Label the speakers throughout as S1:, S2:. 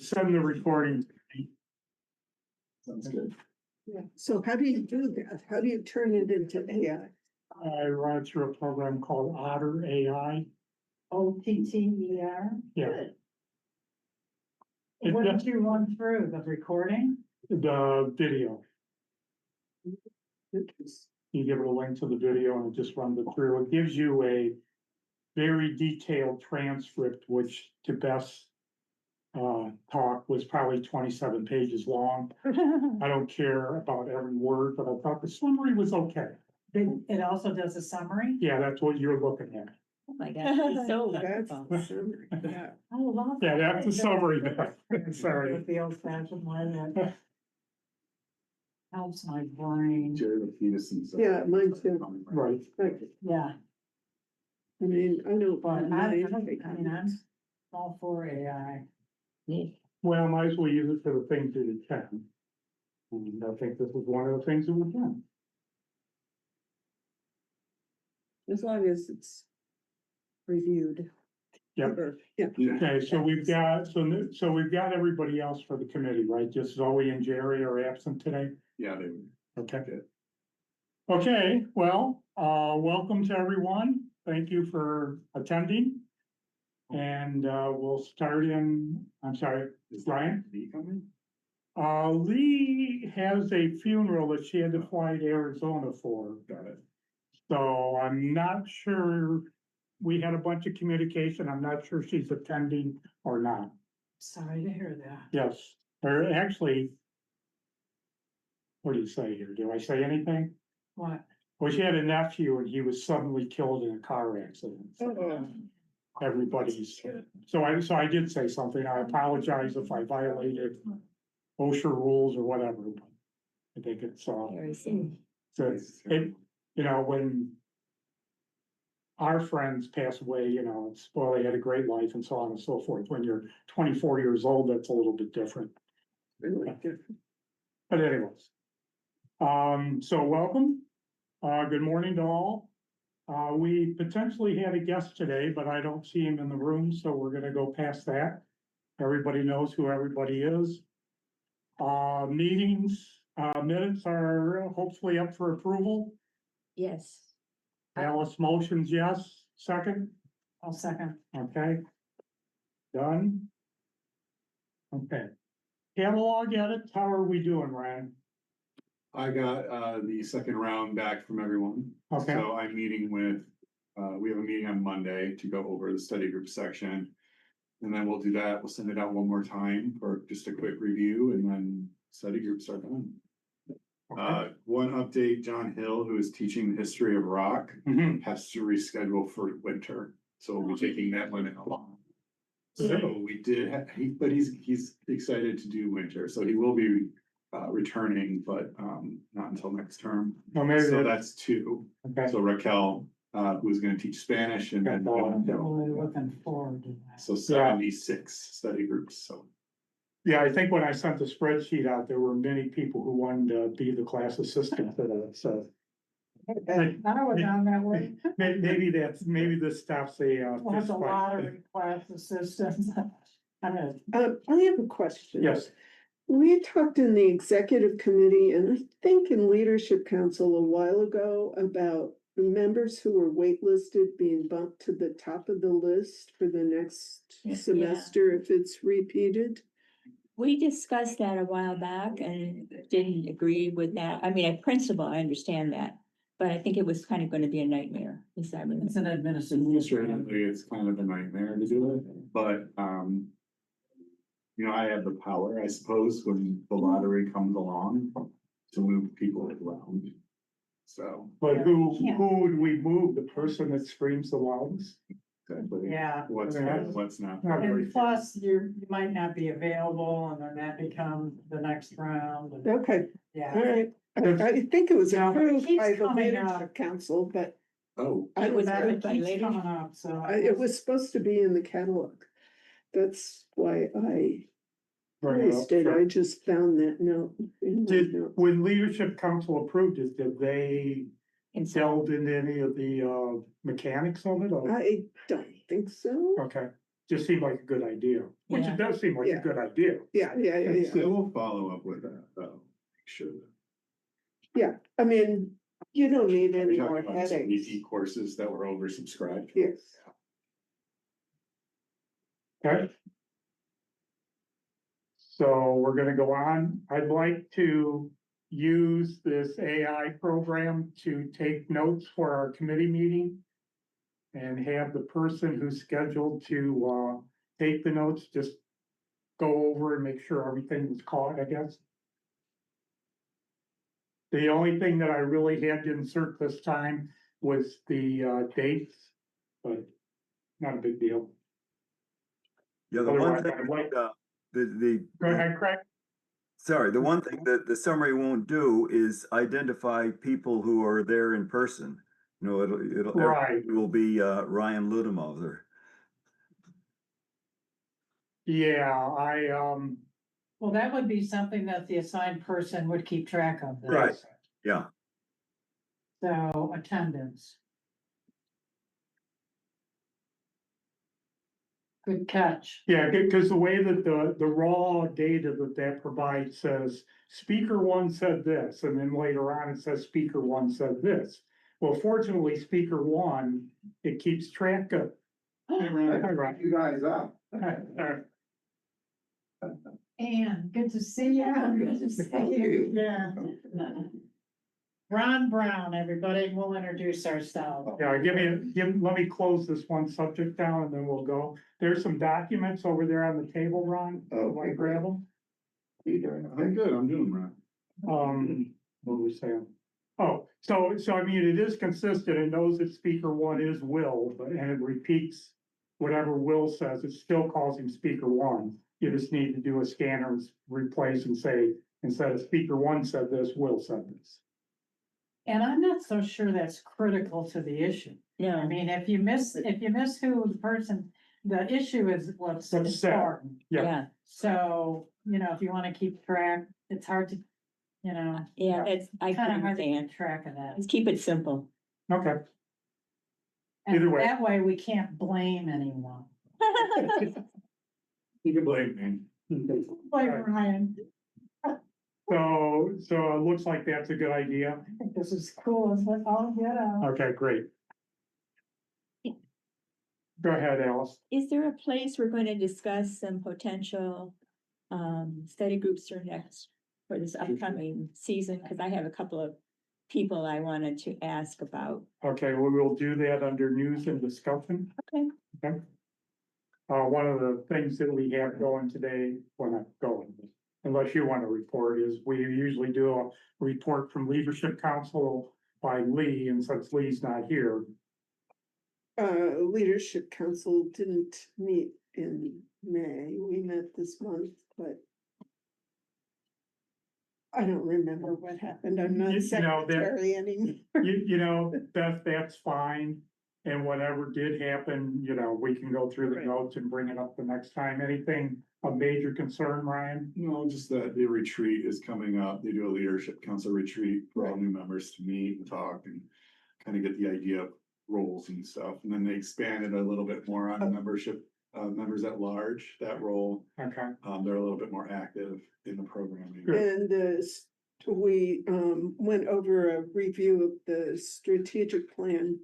S1: Send the recording.
S2: Sounds good.
S3: Yeah, so how do you do that? How do you turn it into AI?
S1: I run it through a program called Otter AI.
S4: OTTER?
S1: Yeah.
S4: What
S1: It-
S4: did you run through, the recording?
S1: The video, you give it a link to the video and it just runs it through. It gives you a very detailed transcript, which to Beth's talk was probably 27 pages long. I don't care about every word, but I thought the summary was okay.
S4: It also does a summary?
S1: Yeah, that's what you're looking at.
S5: Oh my God, it's so
S3: That's
S5: wonderful.
S3: the summary, yeah.
S4: I love
S1: Yeah,
S4: that.
S1: that's the summary, Beth. Sorry.
S4: With the old fashioned one that helps my brain.
S2: Jerry Peterson's.
S3: Yeah, mine too.
S1: Right.
S3: Like,
S4: Yeah,
S3: I mean, I don't.
S4: but
S3: mind.
S4: I'm all for AI.
S1: Well, might as well use it for the things that it can. And I think this is one of the things that we can.
S3: As long as it's reviewed.
S1: Yep.
S3: Yeah.
S1: Okay, so we've got everybody else for the committee, right? Just Zoe and Jerry are absent today?
S2: Yeah, they would.
S1: Okay.
S2: Good.
S1: Okay, well, welcome to everyone. Thank you for attending. And, we'll start I'm sorry,
S2: Is
S1: Ryan?
S2: Lee coming?
S1: Lee has a funeral that she had to fly to Arizona for.
S2: Got it.
S1: So I'm not sure, we had a bunch of communication, I'm not sure she's attending or not.
S4: Sorry to hear that.
S1: Yes, or actually. What do you say here? Do I say anything?
S4: What?
S1: Well, she had a nephew and he was suddenly killed in a car accident.
S3: Oh.
S1: Everybody's, so I did say something, I apologize if I violated OSHA rules or whatever. But I think it's,
S5: Very soon.
S1: so it, when our friends pass away, it's, well, they had a great life and so on and so forth. When you're 24 years old, that's a little bit different.
S3: Really different.
S1: But anyways, so welcome. Good morning to all. We potentially had a guest today, but I don't see him in the room, so we're gonna go past that. Everybody knows who everybody is. Meetings, minutes are hopefully up for approval.
S5: Yes.
S1: Alice motions, yes. Second,
S4: I'll second.
S1: okay. Done. Okay. Catalog edits, how are we doing, Ryan?
S2: I got the second round back from everyone.
S1: Okay.
S2: So I'm meeting with, we have a meeting on Monday to go over the study group section. And then we'll do that. We'll send it out one more time for just a quick review and then study groups are done. One update, John Hill, who is teaching the history of rock,
S1: Mhm.
S2: has to reschedule for winter. So we'll be taking that one along. So we did, but he's excited to do winter, so he will be returning, but not until next term.
S1: Well, maybe
S2: So
S1: that-
S2: that's two.
S1: okay.
S2: So Raquel, who's gonna teach Spanish and then.
S4: Really looking forward to that.
S2: So 76 study groups, so.
S1: Yeah, I think when I sent the spreadsheet out, there were many people who wanted to be the class assistant for that, so.
S4: I was on that way.
S1: Maybe this stops the,
S4: Well, it's
S1: fist
S4: a
S1: fight.
S4: lottery class assistants. I mean,
S3: I have a question.
S1: Yes,
S3: We talked in the executive committee and I think in leadership council a while ago about members who were waitlisted being bumped to the top of the list for the next
S5: Yeah.
S3: semester if it's repeated.
S5: We discussed that a while back and didn't agree with that. I mean, in principle, I understand that. But I think it was kind of gonna be a nightmare. Is that
S4: it's an administrative.
S2: Administratively, it's kind of a nightmare to do it, but, I have the power, I suppose, when the lottery comes along to move people around. So,
S1: but who
S4: Yeah.
S1: would we move? The person that screams the loudest?
S2: exactly.
S4: Yeah.
S2: What's good, what's not.
S1: Not very
S4: And plus, you might not be available and then that becomes the next round. and-
S3: Okay, all
S4: Yeah.
S3: right. I think it was
S4: No, but it
S3: approved
S4: keeps
S3: by the
S4: coming up.
S3: leadership council, but
S2: Oh,
S3: I
S5: It was
S3: don't know.
S5: approved by
S4: Keeps
S5: later.
S4: coming up, so.
S3: It was supposed to be in the catalog. That's why I
S1: Bring it up.
S3: placed it. I just found that note. in my
S1: Did,
S3: notes.
S1: when leadership council approved it, did they
S5: And so,
S1: delve into any of the, mechanics of it? Or-
S3: I don't think so.
S1: Okay, just seemed like a good idea, which
S5: Yeah.
S1: it does seem like a
S3: Yeah.
S1: good idea.
S3: Yeah, yeah, yeah, yeah.
S2: So we'll follow up with that, though. Make sure.
S3: I mean, you don't need
S2: We're
S3: any
S2: talking
S3: more
S2: about some
S3: headaches.
S2: repeat courses that were oversubscribed.
S3: Yes.
S1: Okay. So we're gonna go on. I'd like to use this AI program to take notes for our committee meeting. And have the person who's scheduled to take the notes, just go over and make sure everything was caught, I guess. The only thing that I really had to insert this time was the dates, but not a big deal.
S6: Yeah, the one
S1: Otherwise,
S6: thing,
S1: I'd like-
S6: the,
S1: Go ahead, Craig.
S6: sorry, the one thing that the summary won't do is identify people who are there in person. You know, it'll,
S1: Right.
S6: it will be, Ryan Ludemoser.
S1: Yeah,
S4: Well, that would be something that the assigned person would keep track of. then.
S6: Right. Yeah,
S4: So attendance. Good catch.
S1: yeah, because the way that the raw data that provides says, speaker one said this, and then later on it says speaker one said this. Well, fortunately, speaker one, it keeps track of. Right.
S2: You guys up.
S4: Ann, good to see you.
S5: Good to see you.
S4: Yeah. Ron Brown, everybody, we'll introduce ourselves.
S1: Yeah, let me close this one subject down and then we'll go. There's some documents over there on the table, Ron. Want to grab them?
S2: I'm good, I'm doing right.
S1: What were we saying? Oh, so I mean, it is consistent. It knows that speaker one is Will, and it repeats whatever Will says. It still calls him speaker one. You just need to do a scanner and replace and say, instead of speaker one said this, Will said this.
S4: And I'm not so sure that's critical to the issue. I
S5: No,
S4: mean, if you miss who the person, the issue is what's
S1: What's said.
S4: important.
S1: Yeah.
S5: yeah,
S4: So, if you wanna keep track, it's hard to,
S5: yeah, that's, I
S4: kind of
S5: agree
S4: hard
S5: with
S4: to
S5: Dan.
S4: keep track of that.
S5: Let's keep it simple.
S1: Okay.
S4: And
S1: Either way.
S4: that way we can't blame anyone.
S2: You can blame me.
S4: Like
S1: Right.
S4: Ryan,
S1: So it looks like that's a good idea.
S4: I think this is cool, as all get out.
S1: Okay, great. Go ahead, Alice.
S5: Is there a place we're going to discuss some potential study groups for this upcoming season? Because I have a couple of people I wanted to ask about.
S1: Okay, well, we'll do that under news and discussion.
S5: Okay.
S1: Okay. One of the things that we have going today, well, not going, unless you want to report, is we usually do a report from Leadership Council by Lee, and since Lee's not here,
S3: Leadership Council didn't meet in May. We met this month, but I don't remember what happened. I'm not
S1: You know, that-
S3: secretary anymore.
S1: that's fine. And whatever did happen, we can go through the
S3: Right.
S1: notes and bring it up the next time. Anything of major concern, Ryan?
S2: No, just that the retreat is coming up. They do a leadership council retreat for all new members to meet and talk and kind of get the idea of roles and stuff. And then they expanded a little bit more on membership, members at large, that role.
S1: Okay,
S2: They're a little bit more active in the programming.
S1: Good.
S3: And we went over a review of the strategic plan,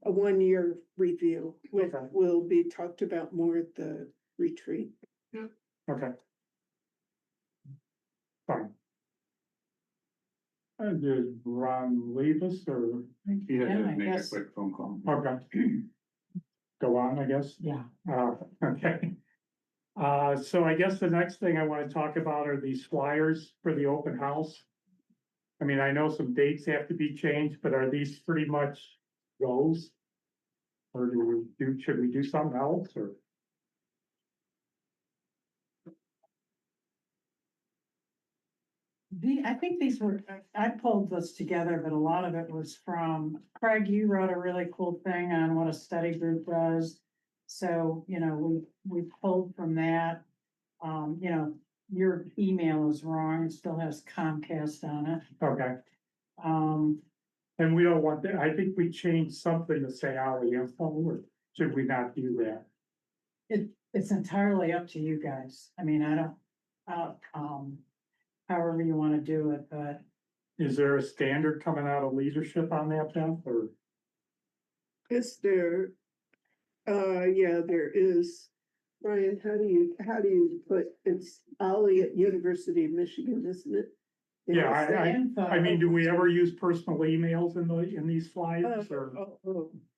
S3: a 1-year review, which
S1: Okay.
S3: will be talked about more at the retreat.
S1: okay. Fine. And did Ron leave us or,
S2: He had
S4: Yeah,
S2: to
S4: I
S2: make a
S4: guess.
S2: quick phone call.
S1: okay. Go on, I guess.
S4: Yeah.
S1: Okay. So I guess the next thing I want to talk about are these flyers for the open house. I mean, I know some dates have to be changed, but are these pretty much those? Or should we do something else or?
S4: I think these were, I pulled this together, but a lot of it was from Craig, you wrote a really cool thing on what a study group does. So, we pulled from that. Your email is wrong, it still has Comcast on it.
S1: Okay,
S4: Um,
S1: and we don't want that. I think we changed something to say hourly info, or should we not do that?
S4: it's entirely up to you guys. I mean, I don't, however you wanna do it, but
S1: Is there a standard coming out of leadership on that then, or?
S3: Is there, yeah, there is. Brian, how do you put, it's Ollie at University of Michigan, isn't it?
S1: Yeah, I mean, do we
S4: info,
S1: ever use personal emails in these flyers or?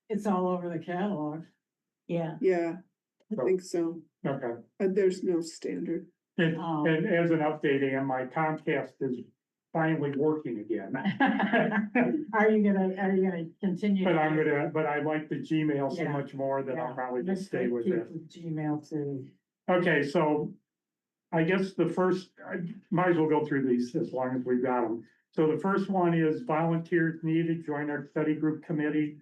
S4: it's all over the catalog.
S5: Yeah,
S3: Yeah, I think so.
S1: Okay,
S3: There's no standard.
S1: and as an update, and my Comcast is finally working again.
S4: Are you gonna continue?
S1: But but I like the Gmail so
S4: Yeah.
S1: much more that I'll probably just stay with
S4: Keep
S1: it.
S4: Gmail too.
S1: Okay, so I guess I might as well go through these as long as we've got them. So the first one is volunteers needed, join our study group committee.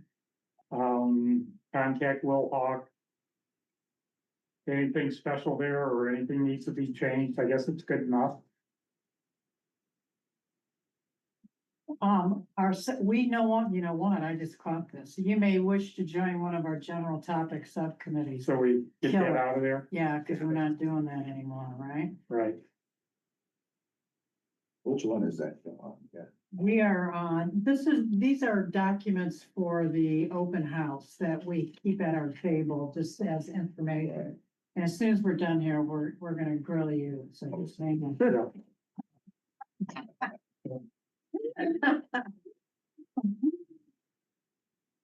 S1: Contact Will Hawk. Anything special there or anything needs to be changed? I guess it's good enough.
S4: We know one, I just caught this. You may wish to join one of our general topic subcommittees.
S1: So we get
S4: Kill
S1: that
S4: it.
S1: out of there,
S4: Yeah, because we're not doing that anymore, right?
S1: right?
S7: Which one is that? Yeah.
S4: We are on, these are documents for the open house that we keep at our table, just as information. And as soon as we're done here, we're gonna grill you, so just hang on.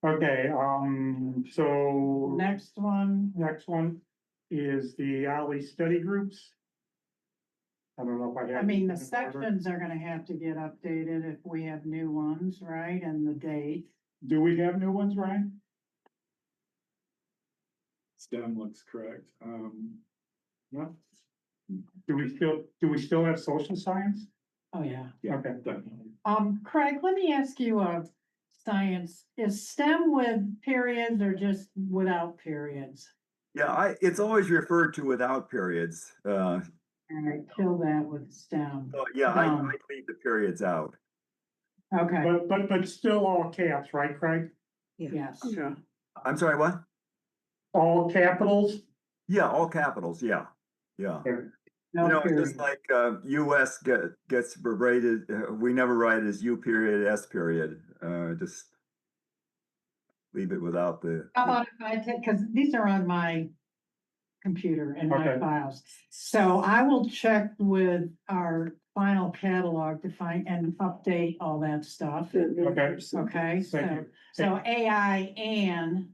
S1: Okay, so
S4: Next one,
S1: next one is the Ollie study groups. I don't know if I have.
S4: I mean, the
S1: these in order.
S4: sections are gonna have to get updated if we have new ones, right, and the date.
S1: Do we have new ones, Ryan?
S2: STEM looks correct.
S1: No. Do we still have social science?
S4: Oh, yeah.
S2: Yeah,
S1: Okay.
S2: definitely.
S4: Craig, let me ask you a science, is STEM with periods or just without periods?
S6: Yeah, it's always referred to without periods.
S4: All right, kill that with STEM.
S6: So yeah, I
S4: Done.
S6: leave the periods out.
S4: Okay,
S1: But still all caps, right, Craig?
S4: yes.
S3: Yeah.
S6: I'm sorry, what?
S1: All capitals?
S6: Yeah, all capitals, yeah, yeah.
S4: No
S6: You know,
S4: period.
S6: just like US gets rated, we never write as U period, S period, just leave it without the.
S4: How about if I take, because these are on my computer and my
S1: Okay.
S4: files. So I will check with our final catalog to find and update all that stuff.
S1: Okay.
S4: Okay,
S1: Thank you.
S4: so AI Ann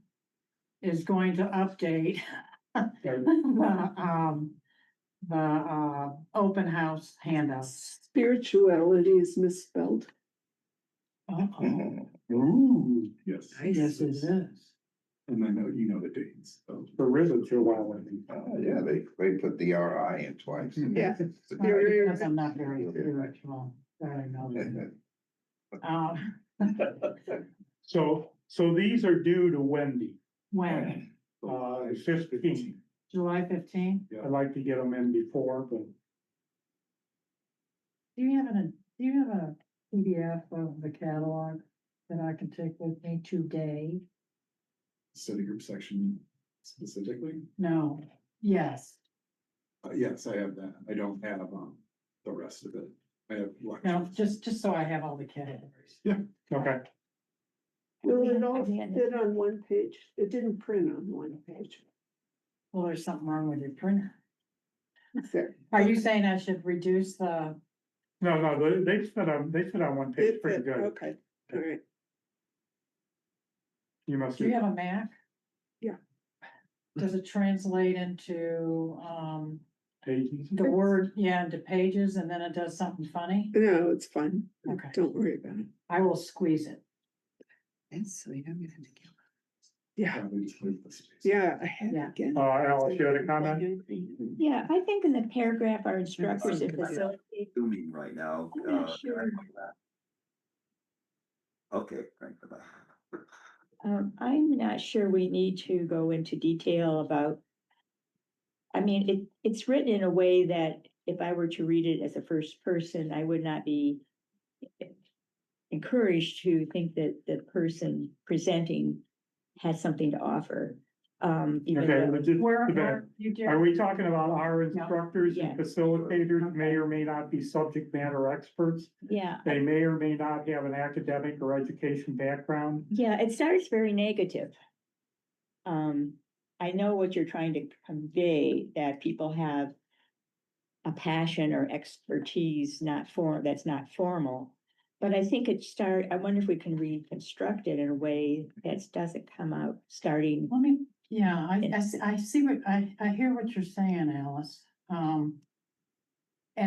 S4: is going to update
S1: Okay.
S4: the open house handouts.
S3: Spirituality is misspelled.
S4: Uh-oh.
S1: Ooh,
S2: Yes.
S4: Yes, it is.
S2: And then you know the dates. So.
S1: there is a duality.
S7: Yeah, they put the RI in twice.
S3: Yeah.
S4: Because I'm not very spiritual, I know that.
S1: So these are due to Wendy,
S4: When,
S1: 15.
S4: July 15th?
S1: I'd like to get them in before, but
S4: Do you have a PDF of the catalog that I can take with me today?
S2: Study group section specifically?
S4: No, yes,
S2: Yes, I have that. I don't have, the rest of it. I have.
S4: no, just so I have all the categories.
S1: okay.
S3: Will it all fit on one page? It didn't print on one page.
S4: Well, there's something wrong with your printer.
S3: There.
S4: Are you saying I should reduce the,
S1: No, they fit on one page
S3: It
S1: pretty
S3: fit,
S1: good.
S3: okay, all right.
S1: You must.
S4: do you have a Mac?
S3: Yeah.
S4: Does it translate into,
S1: Pages.
S4: the word, into pages and then it does something funny?
S3: No, it's fine.
S4: Okay.
S3: Don't worry about it.
S4: I will squeeze it.
S3: So you don't get into kill. Yeah,
S2: Probably just leave the space.
S3: yeah, I had
S4: Yeah.
S3: again.
S1: Alice, you had a comment?
S5: yeah, I think in the paragraph, our instructors and
S6: I'm
S5: facilitate.
S6: Zooming right now.
S5: I'm not sure.
S6: Okay, thank you for that.
S5: I'm not sure we need to go into detail about. I mean, it's written in a way that if I were to read it as a first person, I would not be encouraged to think that the person presenting has something to offer. Even
S1: Okay,
S5: though,
S1: but just,
S4: Where you did.
S1: are we talking about our instructors and
S5: Yeah.
S1: facilitators may or may not be subject matter experts?
S5: yeah,
S1: They may or may not have an academic or education background.
S5: yeah, it starts very negative. I know what you're trying to convey, that people have a passion or expertise that's not formal. But I think I wonder if we can reconstruct it in a way that doesn't come out starting.
S4: Let me, yeah, I see what, I hear what you're saying, Alice. And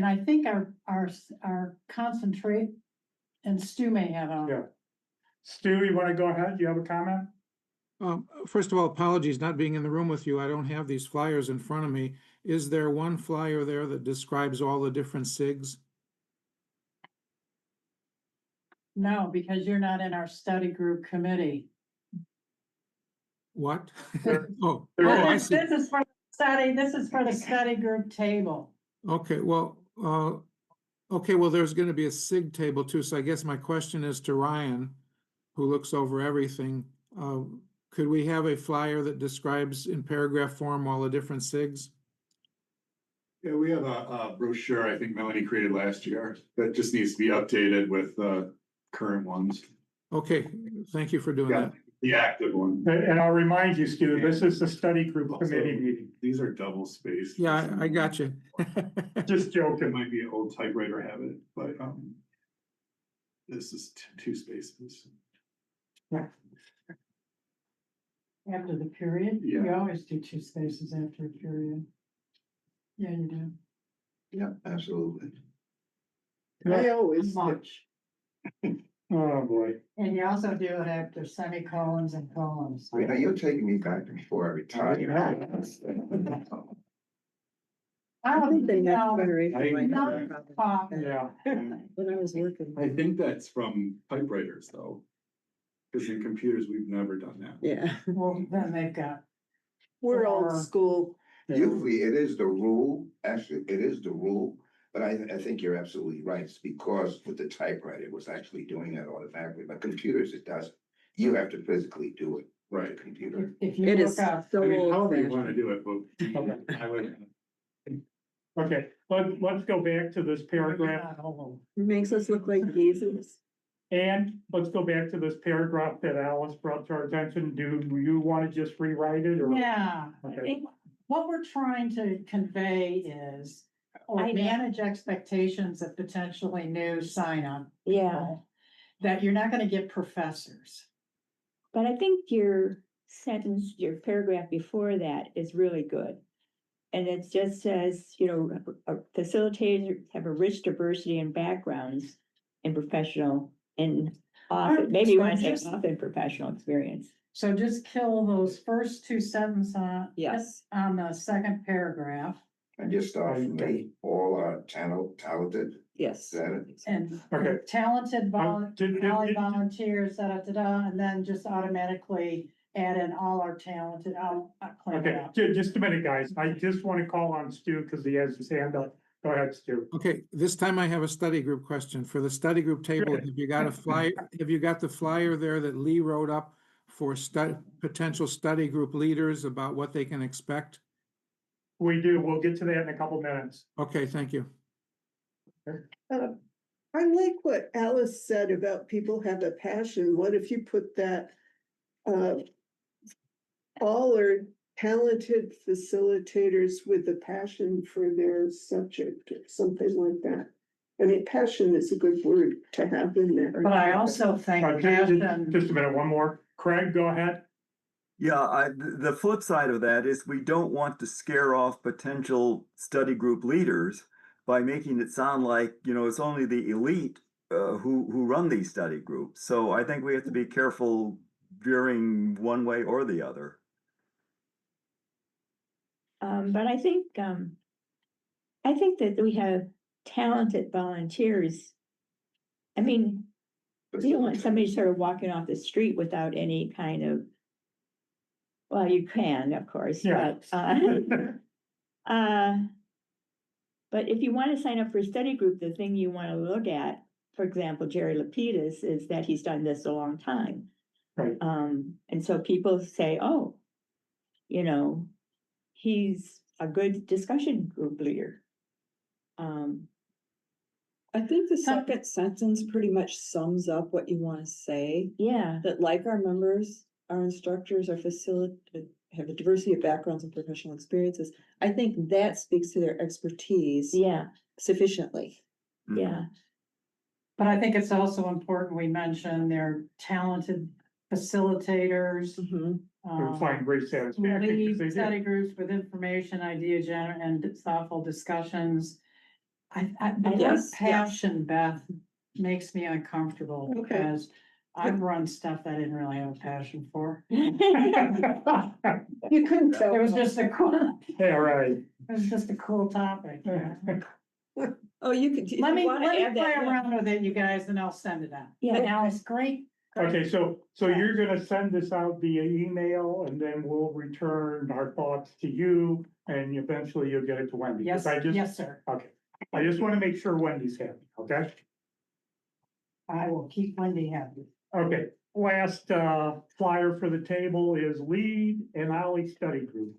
S4: I think our concentrate, and Stu may have
S1: Yeah.
S4: a,
S1: Stu, you want to go ahead? Do you have a comment?
S8: First of all, apologies not being in the room with you. I don't have these flyers in front of me. Is there one flyer there that describes all the different SIGs?
S4: no, because you're not in our study group committee.
S8: What?
S1: There-
S8: Oh, I
S4: This
S8: see.
S4: is for the study group table.
S8: Okay, well, there's gonna be a SIG table too, so I guess my question is to Ryan, who looks over everything. Could we have a flyer that describes in paragraph form all the different SIGs?
S2: Yeah, we have a brochure I think Melanie created last year that just needs to be updated with the current ones.
S8: Okay, thank you for doing
S2: Yeah,
S8: that.
S2: the active one.
S1: And I'll remind you, Stu, this is the study group committee meeting.
S2: These are double spaced.
S8: Yeah, I got you.
S1: Just
S2: It
S1: joking.
S2: might be an old typewriter habit, but this is two spaces.
S4: After the period, you
S2: Yeah.
S4: always do 2 spaces after a period. Yeah, you do.
S7: Yeah, absolutely.
S3: I always, do.
S4: Much.
S1: Oh, boy.
S4: And you also do it after semicolons and colons.
S7: You know, you're taking me back to before I retired.
S3: I think the next
S4: No,
S3: generation might
S4: no,
S3: have a problem.
S1: Yeah.
S3: When I was working.
S2: I think that's from typewriters though. Because in computers, we've never done that.
S3: Yeah,
S4: Well, then they've got,
S3: we're old
S4: Or-
S3: school.
S7: Usually it is the rule, actually, it is the rule, but I think you're absolutely right. It's because with the typewriter, it was actually doing that automatically, but computers, it doesn't. You have to physically do it. with
S2: Right.
S7: the Computer.
S4: if you
S3: It
S4: look
S3: is
S4: up,
S3: so
S2: I mean,
S3: old
S2: however you wanna
S3: fashioned.
S2: do it, but I would.
S1: Okay, let's go back to this paragraph.
S3: Makes us look like geezers.
S1: And let's go back to this paragraph that Alice brought to our attention. Do you want to just rewrite it or?
S4: yeah,
S5: I
S1: Okay.
S5: think,
S4: what we're trying to convey is, or
S5: I know.
S4: manage expectations of potentially new sign-up.
S5: yeah,
S4: people, that you're not gonna get professors.
S5: but I think your sentence, your paragraph before that is really good. And it just says, facilitators have a rich diversity in backgrounds in professional and often, maybe you want to say
S4: Just-
S5: often professional experience.
S4: So just kill those first 2 sentences
S5: Yes.
S4: on the second paragraph.
S7: And just start from me, all are talented, is
S5: Yes.
S7: that it?
S4: And
S1: Okay.
S4: talented
S1: did-
S4: volunteers, and then just automatically add in all our talented, I'll clean it
S1: Okay,
S4: up.
S1: just a minute, guys. I just want to call on Stu because he has his hand up. Go ahead, Stu.
S8: Okay, this time I have a study group question. For the study group table,
S1: Good.
S8: have you got a flyer, have you got the flyer there that Lee wrote up for potential study group leaders about what they can expect?
S1: We do. We'll get to that in a couple minutes.
S8: Okay, thank you.
S3: I like what Alice said about people have a passion. What if you put that? All are talented facilitators with a passion for their subject or something like that. I mean, passion is a good word to have in there.
S4: But I also think passion,
S1: Just a minute, one more. Craig, go ahead.
S6: Yeah, the flip side of that is we don't want to scare off potential study group leaders by making it sound like, it's only the elite who run these study groups. So I think we have to be careful veering one way or the other.
S5: But I think that we have talented volunteers. I mean, you don't want somebody sort of walking off the street without any kind of, well, you can, of course,
S1: Yeah.
S5: but if you want to sign up for a study group, the thing you want to look at, for example, Jerry Lapidus, is that he's done this a long time.
S1: Right.
S5: And so people say, oh, you know, he's a good discussion group leader.
S9: I think the second sentence pretty much sums up what you wanna say,
S5: Yeah,
S9: that like our members, our instructors, our have a diversity of backgrounds and professional experiences. I think that speaks to their expertise
S5: yeah,
S9: sufficiently.
S5: yeah,
S4: But I think it's also important we mention they're talented facilitators.
S9: Mhm.
S1: We find great satisfaction. 'cause
S4: Lead
S1: they do.
S4: study groups with information, idea and thoughtful discussions. The word
S9: Yes, yes.
S4: passion, Beth, makes me uncomfortable
S9: Okay.
S4: because I've run stuff that I didn't really have a passion for.
S3: You couldn't tell.
S4: It was just a cool,
S1: Yeah, right.
S4: it was just a cool topic.
S9: Oh, you could, if
S4: Let
S9: you
S4: me
S9: wanna add
S4: play
S9: that.
S4: around with it, you guys, and I'll send it out.
S5: Yeah.
S4: Alice, great.
S1: Okay, so you're gonna send this out via email and then we'll return our thoughts to you and eventually you'll get it to Wendy. 'Cause
S4: Yes,
S1: I just,
S4: yes, sir.
S1: okay, I just wanna make sure Wendy's happy, okay?
S4: I will keep Wendy happy.
S1: Okay, last flyer for the table is lead and Ollie study group.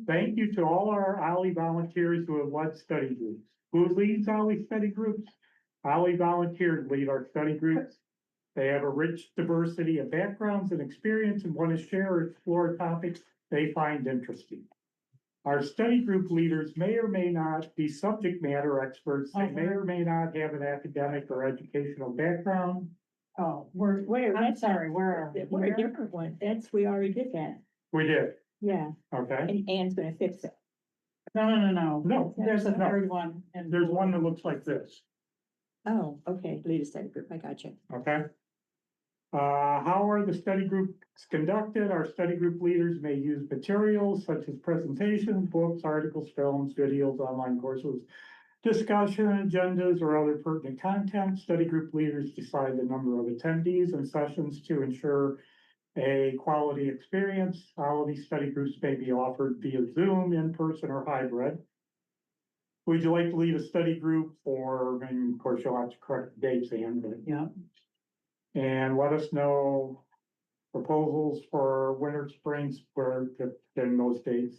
S1: Thank you to all our Ollie volunteers who have led study groups. Who leads Ollie study groups? Ollie volunteers lead our study groups. They have a rich diversity of backgrounds and experience and want to share or explore topics they find interesting. Our study group leaders may or may not be subject matter experts. They may or may not have an academic or educational background.
S4: Oh,
S5: where,
S4: I'm
S5: that's,
S4: sorry, where are we?
S5: we're a different one, we already did that,
S1: We did,
S5: yeah,
S1: okay?
S5: and Anne's gonna fix it.
S4: No.
S1: No,
S4: There's a
S1: no.
S4: third one. And
S1: There's one that looks like this,
S5: Oh, okay, lead a study group, I got you.
S1: okay? How are the study groups conducted? Our study group leaders may use materials such as presentations, books, articles, films, videos, online courses, discussion agendas, or other pertinent content. Study group leaders decide the number of attendees and sessions to ensure a quality experience. Quality study groups may be offered via Zoom, in person, or hybrid. Would you like to lead a study group for, and of course, you'll have to correct the dates, Ann, but.
S4: Yeah.
S1: And let us know proposals for winter, spring, for, in those dates.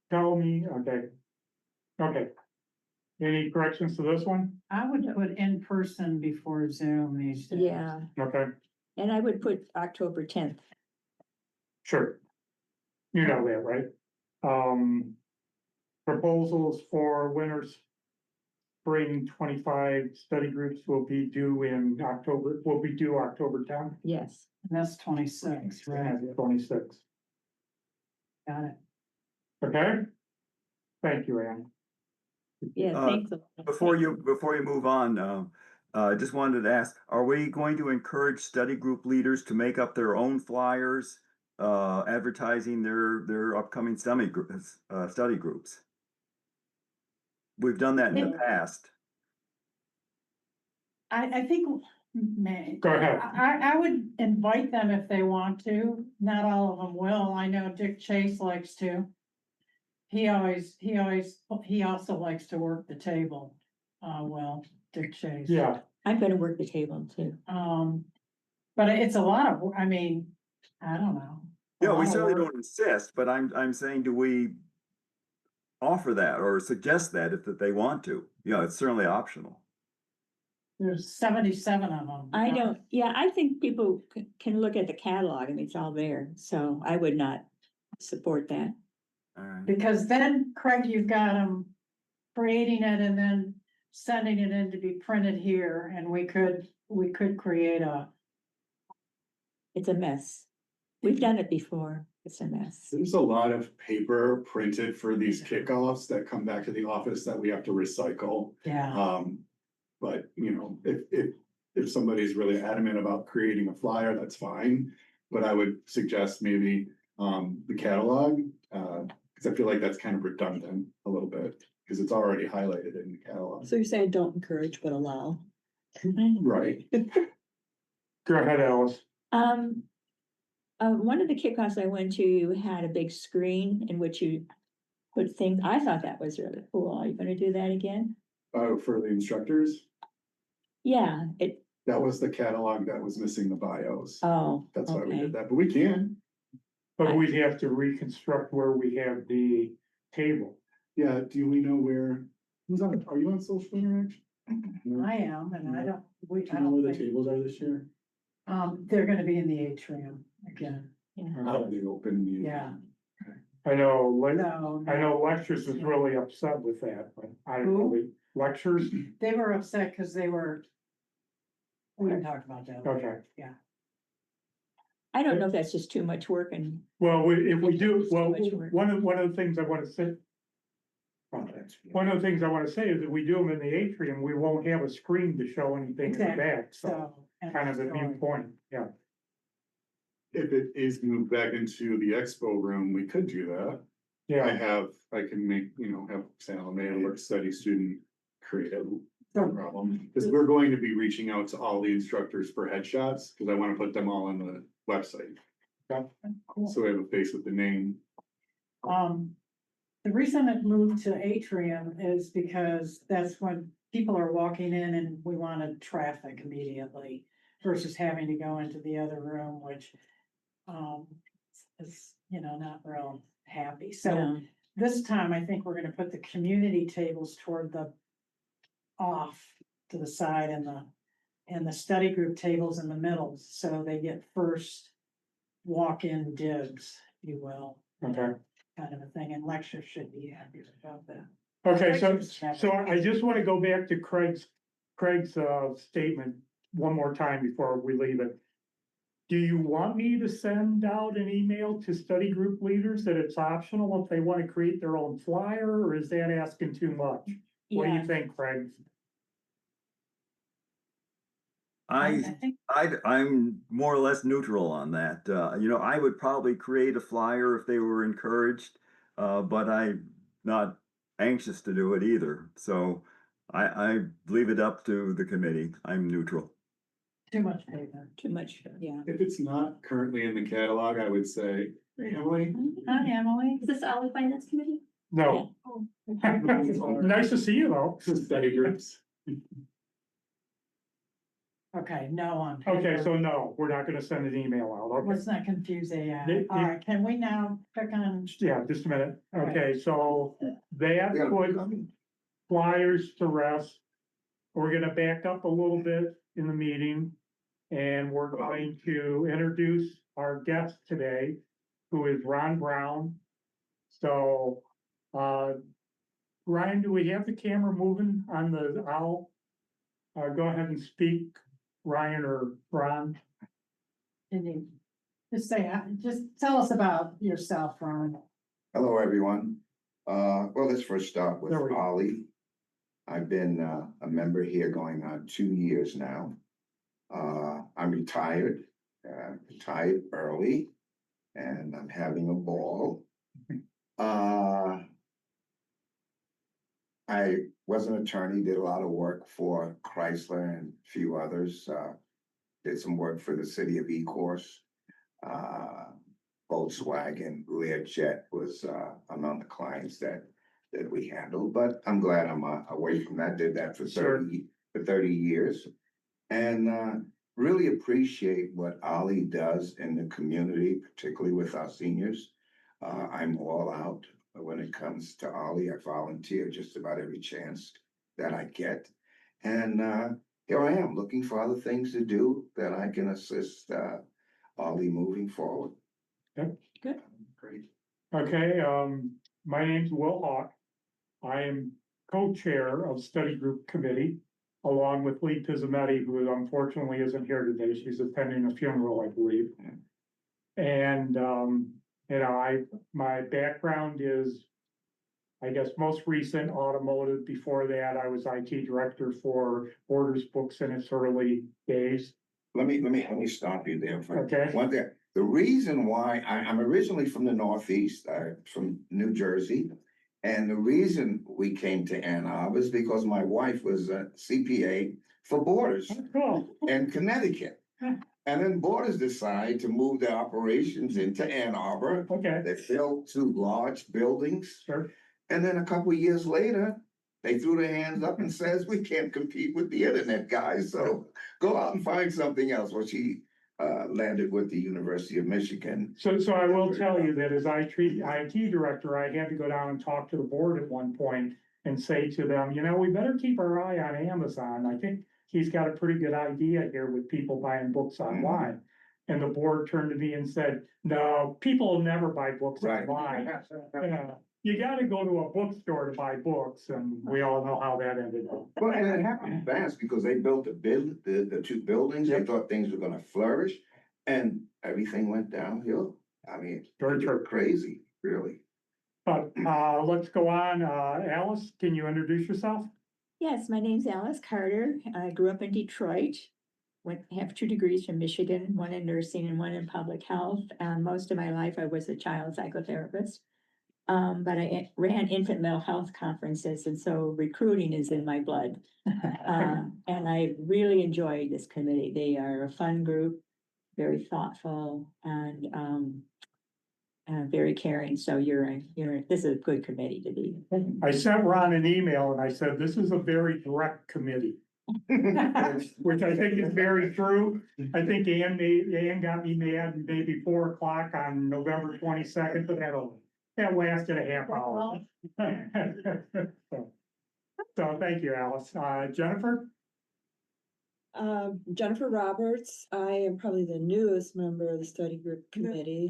S1: Tell me, okay. Okay. Any corrections to this one?
S4: I would put in person before Zoom these days.
S5: Yeah,
S1: Okay,
S5: and I would put October 10th.
S1: sure. You know that, right? Proposals for winter, spring 25 study groups will be due in October, will be due October 10th.
S5: Yes,
S4: And that's 26, right?
S1: 26,
S4: Got it.
S1: okay? Thank you, Ann.
S5: yeah, thanks. a lot.
S6: Before you move on, I just wanted to ask, are we going to encourage study group leaders to make up their own flyers, advertising their upcoming study groups? We've done that in the past.
S4: I think, may,
S1: Go ahead.
S4: I would invite them if they want to. Not all of them will. I know Dick Chase likes to. He also likes to work the table. Well, Dick Chase.
S1: Yeah,
S5: I'm gonna work the table too.
S4: But it's a lot of, I mean, I don't know. A
S6: Yeah, we
S4: lot of
S6: certainly
S4: work.
S6: don't insist, but I'm saying, do we offer that or suggest that if they want to? Yeah, it's certainly optional.
S4: There's 77 of them.
S5: I don't, yeah, I think people can look at the catalog, I mean, it's all there, so I would not support that.
S6: All right.
S4: Because then, Craig, you've got them creating it and then sending it in to be printed here, and we could create a.
S5: It's a mess. We've done it before, it's a mess.
S2: There's a lot of paper printed for these kickoffs that come back to the office that we have to recycle.
S4: Yeah.
S2: But you know, if somebody's really adamant about creating a flyer, that's fine. But I would suggest maybe the catalog, because I feel like that's kind of redundant a little bit, because it's already highlighted in the catalog.
S9: So you're saying don't encourage, but allow.
S2: Right.
S1: go ahead, Alice.
S5: One of the kickoffs I went to had a big screen in which you put things, I thought that was really cool. Are you gonna do that again?
S2: Oh, for the instructors,
S5: Yeah,
S2: that was the catalog that was missing the bios.
S5: oh,
S2: That's why we
S5: okay.
S2: did that, but we can.
S1: But we'd have to reconstruct where we have the table.
S2: Yeah, do we know where, are you on social interaction? No?
S4: I am, and I don't,
S2: Do you know where the tables are this year?
S4: they're gonna be in the atrium again,
S2: Or have they opened the?
S4: yeah.
S1: I know,
S4: No,
S1: I know lectures was really upset with that, but I don't
S4: Who?
S1: really, lectures,
S4: they were upset because they were. We didn't talk about that.
S1: okay.
S5: I don't know if that's just too much work and
S1: Well, if we do,
S5: Too
S1: well,
S5: much work.
S1: one of the things I wanna say. One of the things I wanna say is if we do them in the atrium, we won't have a screen to show anything in the
S4: Exactly,
S1: back, so
S4: so. and
S1: kind of a
S4: so-
S1: viewpoint, yeah.
S2: If it is moved back into the expo room, we could do that.
S1: Yeah,
S2: I can make, have Salome or study student create it. No problem, because we're going to be reaching out to all the instructors for headshots, because I want to put them all on the website.
S4: Cool.
S2: So we have a face with the name.
S4: The reason it moved to atrium is because that's when people are walking in and we wanted traffic immediately versus having to go into the other room, which, is, not real happy. So
S5: Yeah.
S4: this time I think we're gonna put the community tables toward the off to the side and the study group tables in the middle, so they get first walk-in dibs, if you will.
S1: okay.
S4: Kind of a thing, and lectures should be happy about that.
S1: Okay, so,
S4: Lectures never-
S1: so I just wanna go back to Craig's statement one more time before we leave it. Do you want me to send out an email to study group leaders that it's optional if they wanna create their own flyer, or is that asking too much? What do
S5: Yeah.
S1: you think, Craig?
S6: I,
S4: think,
S6: I'm more or less neutral on that. I would probably create a flyer if they were encouraged, but I'm not anxious to do it either. So I leave it up to the committee. I'm neutral.
S4: too much paper.
S5: Too much, yeah.
S2: If it's not currently in the catalog, I would say, hey, Emily.
S4: Hi, Emily.
S10: Is this all the finance committee?
S1: No. Nice to see you though.
S2: Study groups.
S4: Okay, no on.
S1: Okay,
S4: paper.
S1: so no, we're not gonna send an email out, okay?
S4: Let's not confuse AI.
S1: They-
S4: All right, can we now pick on,
S1: Yeah, just a minute. Okay, so they have
S7: We gotta
S1: put
S7: put them-
S1: flyers to rest. We're gonna back up a little bit in the meeting. And we're going to introduce our guest today, who is Ron Brown. So, Ryan, do we have the camera moving on the owl? Go ahead and speak, Ryan or Ron.
S4: can you just say, just tell us about yourself, Ron.
S7: Hello, everyone. Well, let's first start with
S1: There we go.
S7: Ollie. I've been a member here going on 2 years now. I'm retired early, and I'm having a ball. I was an attorney, did a lot of work for Chrysler and a few others, did some work for the city of Ecorse. Volkswagen, Learjet was among the clients that we handled, but I'm glad I'm away from that, did that for
S1: Sure.
S7: 30 years. And really appreciate what Ollie does in the community, particularly with our seniors. I'm all out when it comes to Ollie. I volunteer just about every chance that I get. And here I am, looking for other things to do that I can assist Ollie moving forward.
S2: Great.
S1: Okay, my name's Will Hawk. I am co-chair of study group committee, along with Lee Pizzametti, who unfortunately isn't here today. She's attending a funeral, I believe. And, my background is, I guess, most recent automotive. Before that, I was IT director for Borders Books in its early days.
S7: Let me stop you there for
S1: Okay.
S7: one thing. The reason why I'm originally from the Northeast, from New Jersey. And the reason we came to Ann Arbor is because my wife was a CPA for Borders
S1: Cool.
S7: in Connecticut. And then Borders decided to move their operations into Ann Arbor.
S1: Okay,
S7: They built 2 large buildings.
S1: sure.
S7: And then a couple of years later, they threw their hands up and says, we can't compete with the internet guys, so go out and find something else. Well, she landed with the University of Michigan.
S1: So I will tell you that as IT director, I had to go down and talk to the board at one point and say to them, you know, we better keep our eye on Amazon. I think he's got a pretty good idea here with people buying books online. And the board turned to me and said, no, people will never buy books
S7: Right.
S1: online. You gotta go to a bookstore to buy books, and we all know how that ended up.
S7: Well, and it happened fast because they built the two buildings, they
S1: Yep.
S7: thought things were gonna flourish, and everything went downhill. I mean,
S1: Very true.
S7: crazy, really.
S1: But let's go on. Alice, can you introduce yourself?
S5: Yes, my name's Alice Carter. I grew up in Detroit. Have 2 degrees from Michigan, one in nursing and one in public health. Most of my life, I was a child psychotherapist. But I ran infant mental health conferences, and so recruiting is in my blood. And I really enjoyed this committee. They are a fun group, very thoughtful and very caring. So this is a good committee to be.
S1: I sent Ron an email and I said, this is a very direct committee, which I think is very true. I think Ann got me mad maybe 4 o'clock on November 22nd, but that lasted a half hour. So thank you, Alice. Jennifer?
S9: Jennifer Roberts, I am probably the newest member of the study group committee.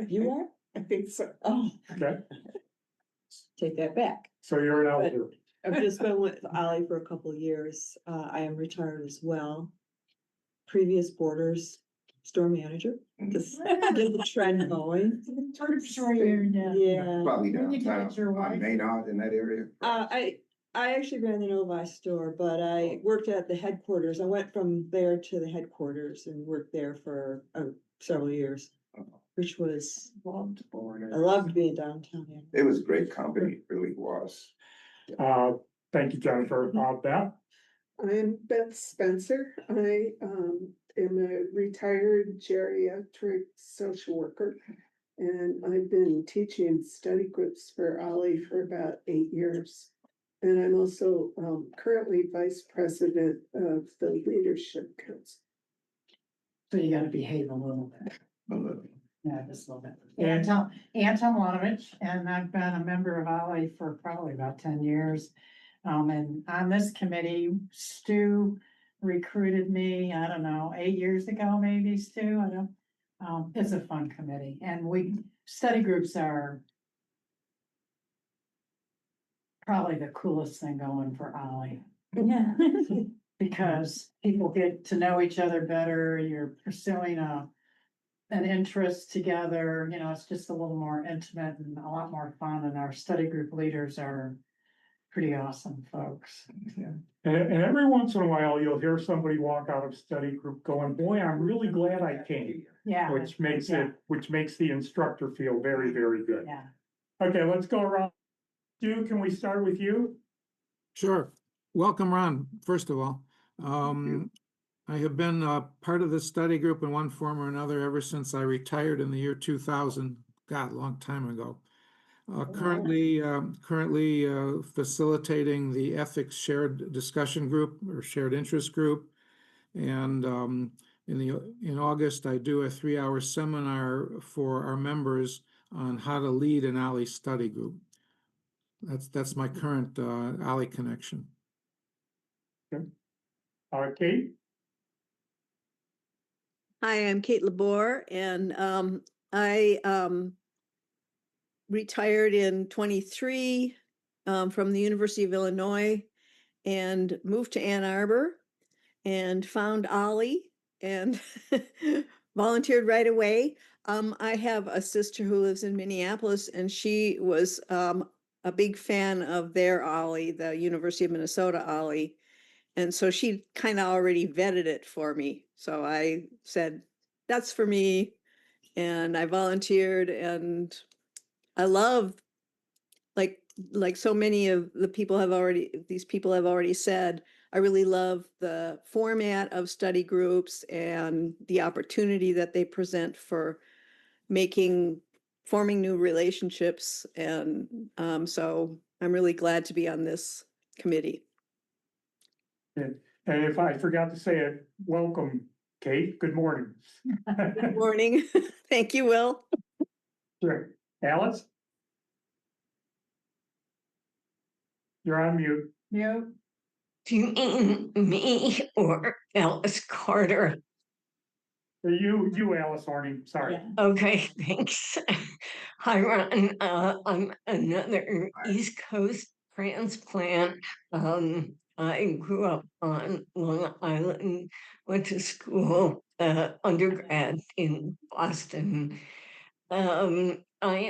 S9: You are?
S3: I think so.
S9: Oh,
S1: Okay,
S9: take that back.
S1: so you're an elder.
S9: I've just been with Ollie for a couple of years. I am retired as well. Previous Borders store manager, just get the trend going. Yeah.
S7: Probably
S4: When you get
S7: downtown,
S4: your
S7: on
S4: wife-
S7: Maynard in that area.
S9: I actually ran the Novi store, but I worked at the headquarters. I went from there to the headquarters and worked there for several years, which was, I loved being downtown. Yeah.
S7: It was a great company, it really was.
S1: Thank you, Jennifer. Beth?
S3: I'm Beth Spencer. I am a retired geriatric social worker. And I've been teaching study groups for Ollie for about 8 years. And I'm also currently vice president of the Leadership Council.
S4: So you gotta behave a little bit.
S7: A little.
S4: Yeah, just a little bit. Anton Lanovich, and I've been a member of Ollie for probably about 10 years. And on this committee, Stu recruited me, I don't know, 8 years ago, maybe, Stu, I don't. It's a fun committee, and study groups are probably the coolest thing going for Ollie.
S5: Yeah.
S4: Because people get to know each other better, you're pursuing an interest together, it's just a little more intimate and a lot more fun, and our study group leaders are pretty awesome folks.
S1: And every once in a while, you'll hear somebody walk out of study group going, boy, I'm really glad I came.
S4: Yeah.
S1: Which makes the instructor feel very, very good.
S4: Yeah.
S1: Okay, let's go around. Stu, can we start with you?
S8: Sure. Welcome, Ron, first of all. I have been part of the study group in one form or another ever since I retired in the year 2000. God, a long time ago. Currently facilitating the ethics shared discussion group or shared interest group. And in August, I do a 3-hour seminar for our members on how to lead an Ollie study group. That's my current Ollie connection.
S1: Kate?
S10: Hi, I'm Kate Labor, and I retired in 23 from the University of Illinois and moved to Ann Arbor and found Ollie and volunteered right away. I have a sister who lives in Minneapolis, and she was a big fan of their Ollie, the University of Minnesota Ollie. And so she kind of already vetted it for me. So I said, that's for me. And I volunteered, and I love, like so many of these people have already said, I really love the format of study groups and the opportunity that they present for forming new relationships. And so I'm really glad to be on this committee.
S1: And if I forgot to say it, welcome Kate, good morning.
S10: Good morning. Thank you, Will.
S1: Sure. Alice? You're on mute.
S4: You,
S11: Do you mean me or Alice Carter?
S1: You, Alice Horning, sorry.
S5: Yeah.
S11: Okay, thanks. Hi, Ron. I'm another East Coast transplant. I grew up on Long Island, went to school, undergrad in Boston. I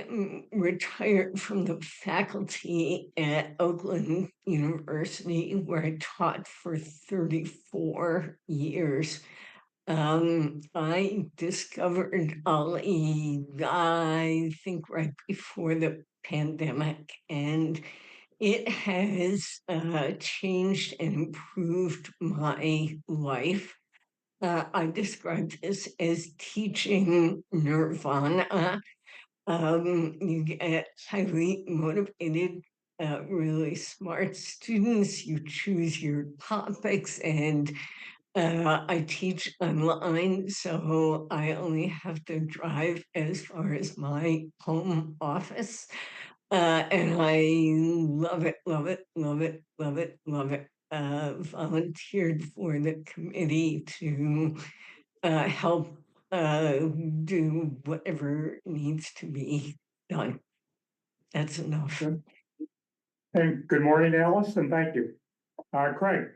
S11: am retired from the faculty at Oakland University, where I taught for 34 years. I discovered Ollie, I think right before the pandemic, and it has changed and improved my life. I describe this as teaching nirvana. You get highly motivated, really smart students. You choose your topics, and I teach online, so I only have to drive as far as my home office. And I love it, love it, love it, love it, love it. Volunteered for the committee to help do whatever needs to be done. That's enough.
S1: Good. And good morning, Alice, and thank you. Craig?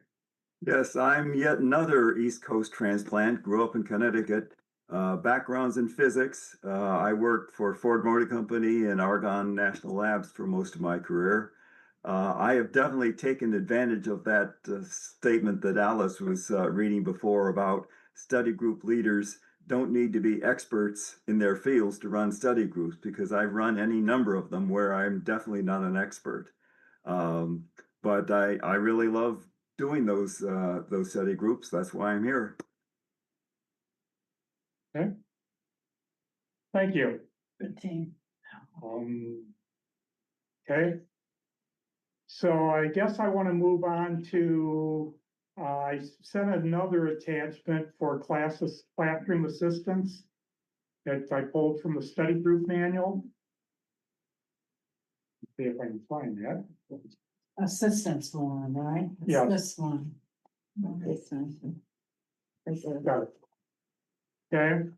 S6: Yes, I'm yet another East Coast transplant, grew up in Connecticut, backgrounds in physics. I worked for Ford Motor Company and Argonne National Labs for most of my career. I have definitely taken advantage of that statement that Alice was reading before about study group leaders don't need to be experts in their fields to run study groups, because I've run any number of them where I'm definitely not an expert. But I really love doing those study groups. That's why I'm here.
S1: Okay. Thank you.
S4: good team.
S1: Okay. So I guess I want to move on to, I sent another attachment for classroom assistance that I pulled from the study group manual. See if I can find that.
S4: Assistance one, right? It's
S1: Yeah.
S4: this one.
S5: This one.
S1: Got it. Okay.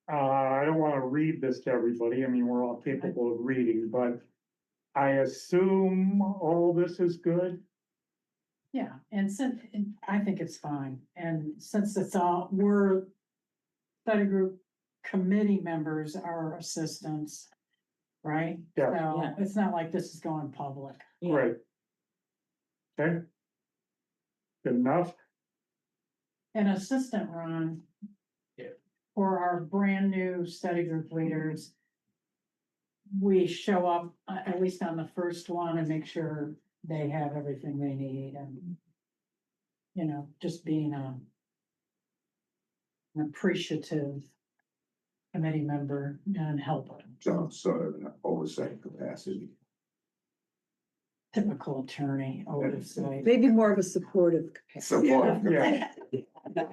S1: I don't want to read this to everybody. I mean, we're all capable of reading, but I assume all this is good.
S4: Yeah, and since, I think it's fine, and since it's all, we're study group committee members are assistants, right?
S1: Yeah.
S4: So
S5: Yeah.
S4: it's not like this is going public.
S5: Yeah.
S1: Great. Okay. Good enough.
S4: An assistant, Ron.
S1: Yeah.
S4: For our brand new study group leaders. We show up at least on the first one and make sure they have everything they need and. You know, just being an appreciative committee member and helper,
S7: So sort of an oversight capacity.
S4: typical attorney oversight.
S9: Maybe more of a supportive capacity.
S7: Support.
S1: Yeah.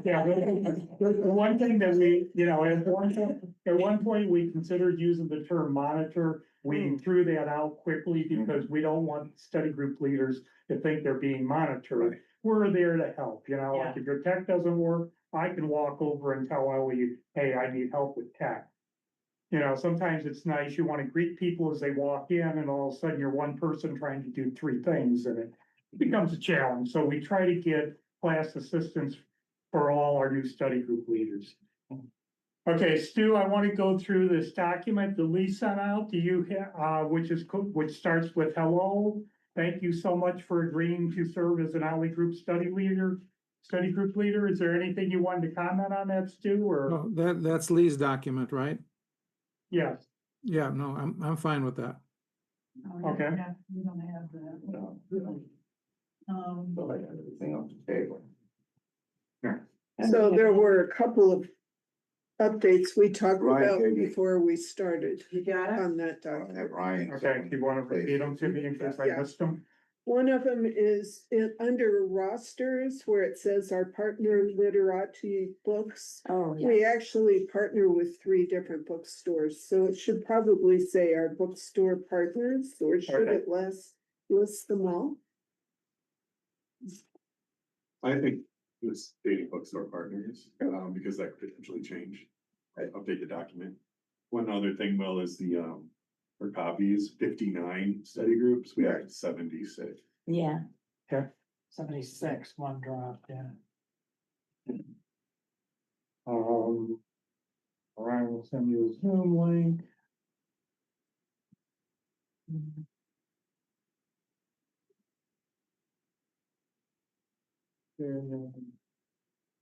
S1: Yeah, the one thing that we, you know, at one point, we considered using the term monitor. We threw that out quickly because we don't want study group leaders to think they're being monitored.
S7: Right.
S1: We're there to help, you know, like if your tech doesn't work, I can walk over and tell Ellie, hey, I need help with tech. You know, sometimes it's nice, you want to greet people as they walk in and all of a sudden you're one person trying to do three things and it becomes a challenge. So we try to get class assistants for all our new study group leaders. Okay, Stu, I want to go through this document that Lee sent out to you, which starts with hello. Thank you so much for agreeing to serve as an Alley Group study group leader. Is there anything you wanted to comment on that, Stu, or?
S8: No, that's Lee's document, right?
S1: Yes,
S8: Yeah, no, I'm fine with that.
S1: Okay.
S4: Yeah, we don't have that.
S7: So I got everything on the table.
S3: So there were a couple of updates we talked
S7: Right,
S3: about
S7: baby.
S3: before we started
S4: You got it?
S3: on that
S7: I'll
S3: document.
S7: have Ryan.
S1: okay, do you want to repeat them to me in case I
S3: Yeah.
S1: missed them?
S3: One of them is under rosters where it says our partner literati books.
S5: Oh, yeah.
S3: We actually partner with 3 different bookstores, so it should probably say our bookstore partners, or should
S1: Okay.
S3: it list them all?
S2: I think this dating bookstore partners, because that could potentially change. I update the document. One other thing, Will, is for copies, 59 study groups, we have 76.
S5: Yeah.
S4: 76, one drop, yeah.
S1: Ryan will send you a Zoom link.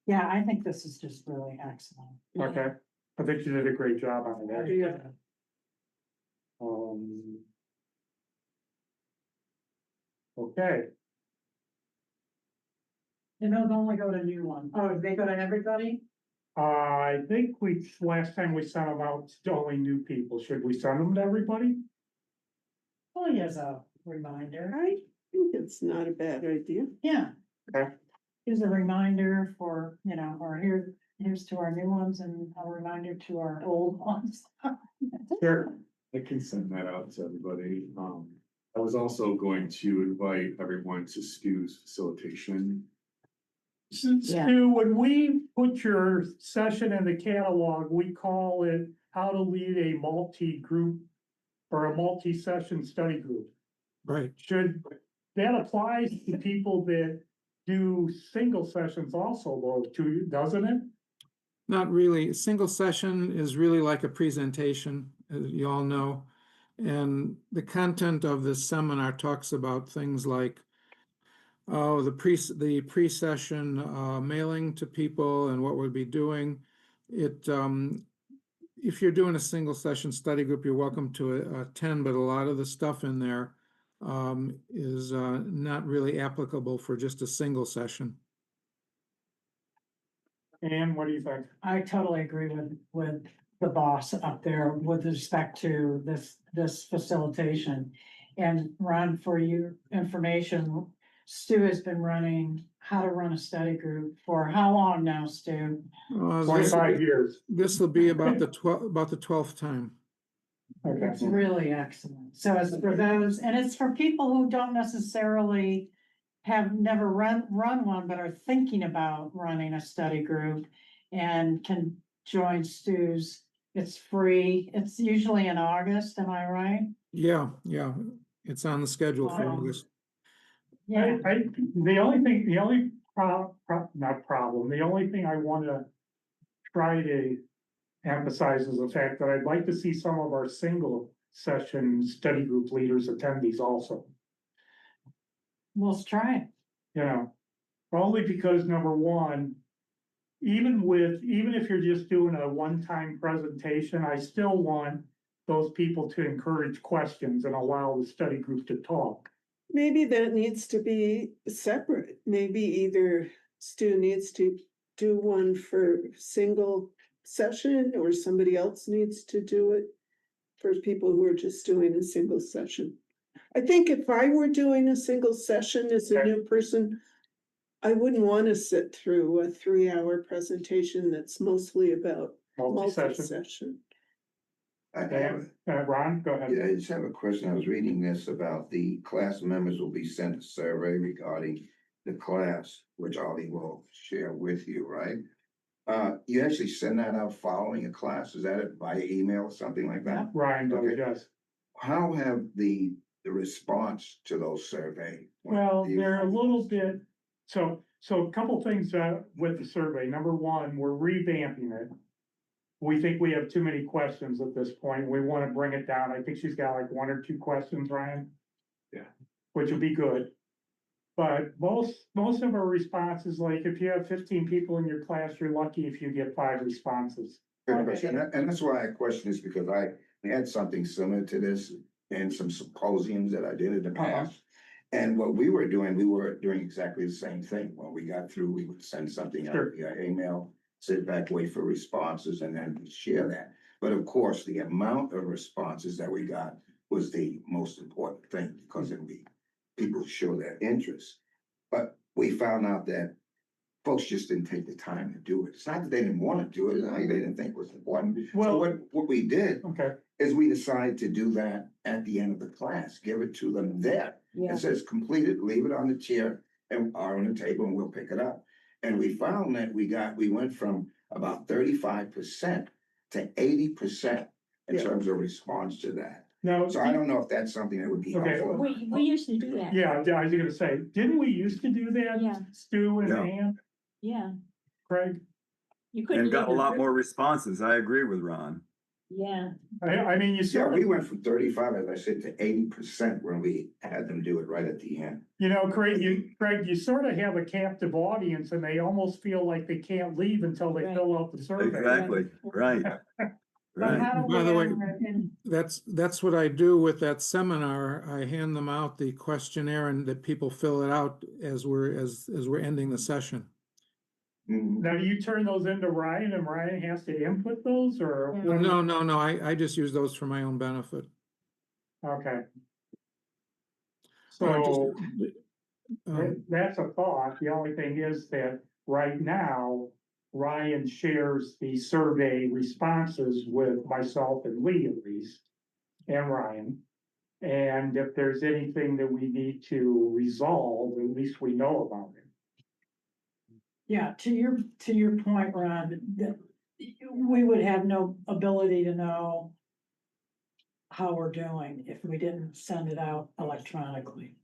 S4: Yeah, I think this is just really excellent.
S1: Okay, I think you did a great job on that.
S4: Yeah.
S1: Okay,
S4: And those only go to new ones. Oh, they go to everybody?
S1: I think last time we sent them out to only new people. Should we send them to everybody?
S4: Only as a reminder.
S3: I think it's not a bad idea.
S4: Yeah.
S1: Okay.
S4: Here's a reminder for, or here's to our new ones and a reminder to our old ones.
S1: Sure.
S2: I can send that out to everybody. I was also going to invite everyone to Stu's facilitation.
S5: Yeah.
S1: Stu, when we put your session in the catalog, we call it how to lead a multi-group or a multi-session study group.
S8: Right.
S1: Should that apply to people that do single sessions also, though, too, doesn't it?
S8: Not really. A single session is really like a presentation, as you all know. And the content of this seminar talks about things like the pre-session mailing to people and what we'll be doing. If you're doing a single session study group, you're welcome to attend, but a lot of the stuff in there is not really applicable for just a single session.
S1: And what do you think?
S4: I totally agree with the boss up there with respect to this facilitation. And Ron, for your information, Stu has been running how to run a study group for how long now, Stu?
S1: 25 years.
S8: This will be about the 12th time.
S1: Okay.
S4: It's really excellent. So it's for those, and it's for people who don't necessarily have never run one, but are thinking about running a study group and can join Stu's. It's free. It's usually in August, am I right?
S8: Yeah, it's on the schedule for
S4: Wow.
S8: August.
S4: Yeah,
S1: The only thing I want to try to emphasize is the fact that I'd like to see some of our single session study group leaders attend these also.
S4: let's try it.
S1: You know, only because number one, even if you're just doing a one-time presentation, I still want those people to encourage questions and allow the study group to talk.
S3: Maybe that needs to be separate. Maybe either Stu needs to do one for single session or somebody else needs to do it for people who are just doing a single session. I think if I were doing a single session as a new person, I wouldn't want to sit through a 3-hour presentation that's mostly about
S1: Multi-session.
S3: multi-session.
S1: Ron, go ahead.
S7: Yeah, I just have a question. I was reading this about the class members will be sent a survey regarding the class, which Ollie will share with you, right? You actually send that out following a class? Is that it via email or something like that?
S1: Ryan, does,
S7: Okay.
S1: yes.
S7: How have the response to those survey?
S1: Well, they're a little bit, so a couple things with the survey. Number one, we're revamping it. We think we have too many questions at this point. We want to bring it down. I think she's got like 1 or 2 questions, Ryan.
S2: Yeah.
S1: Which would be good. But most of our responses, like if you have 15 people in your class, you're lucky if you get 5 responses.
S7: Good question. And that's why I question this, because I had something similar to this in some symposiums that I did in the past. And what we were doing exactly the same thing. When we got through, we would send something out
S1: Sure.
S7: via email, sit back, wait for responses, and then share that. But of course, the amount of responses that we got was the most important thing, because people show their interest. But we found out that folks just didn't take the time to do it. It's not that they didn't want to do it, they didn't think it was important. So what we did
S1: Okay,
S7: is we decided to do that at the end of the class, give it to them there.
S5: Yeah.
S7: It says complete it, leave it on the chair and or on the table and we'll pick it up. And we found that we went from about 35% to 80% in
S1: Yeah.
S7: terms of response to that.
S1: now,
S7: So I don't know if that's something that would be
S1: Okay.
S7: helpful.
S5: We used to do that.
S1: yeah, I was gonna say, didn't we used to do that?
S5: Yeah.
S1: Stu and
S6: Yeah.
S1: Ann,
S5: Yeah,
S1: Craig?
S5: you couldn't.
S6: And got a
S5: leave it-
S6: lot more responses. I agree with Ron.
S5: Yeah,
S1: I mean, you
S7: Yeah,
S1: sort
S7: we
S1: of,
S7: went from 35, as I said, to 80% when we had them do it right at the end.
S1: you know, Craig, you sort of have a captive audience and they almost feel like they can't leave until they
S5: Right.
S1: fill out the survey.
S6: Exactly, right.
S4: But
S6: Right.
S4: how do
S8: By the
S4: we
S8: way,
S4: ever- and
S8: That's what I do with that seminar. I hand them out the questionnaire and that people fill it out as we're ending the session.
S7: Mhm.
S1: Now, do you turn those into Ryan and Ryan has to input those or?
S4: Yeah.
S8: No, I just use those for my own benefit.
S1: Okay.
S8: Oh, I just-
S1: So
S8: um,
S1: that's a thought. The only thing is that right now, Ryan shares the survey responses with myself and Lee at least, and Ryan. And if there's anything that we need to resolve, at least we know about it.
S4: Yeah, to your point, Ron, that we would have no ability to know how we're doing if we didn't send it out electronically.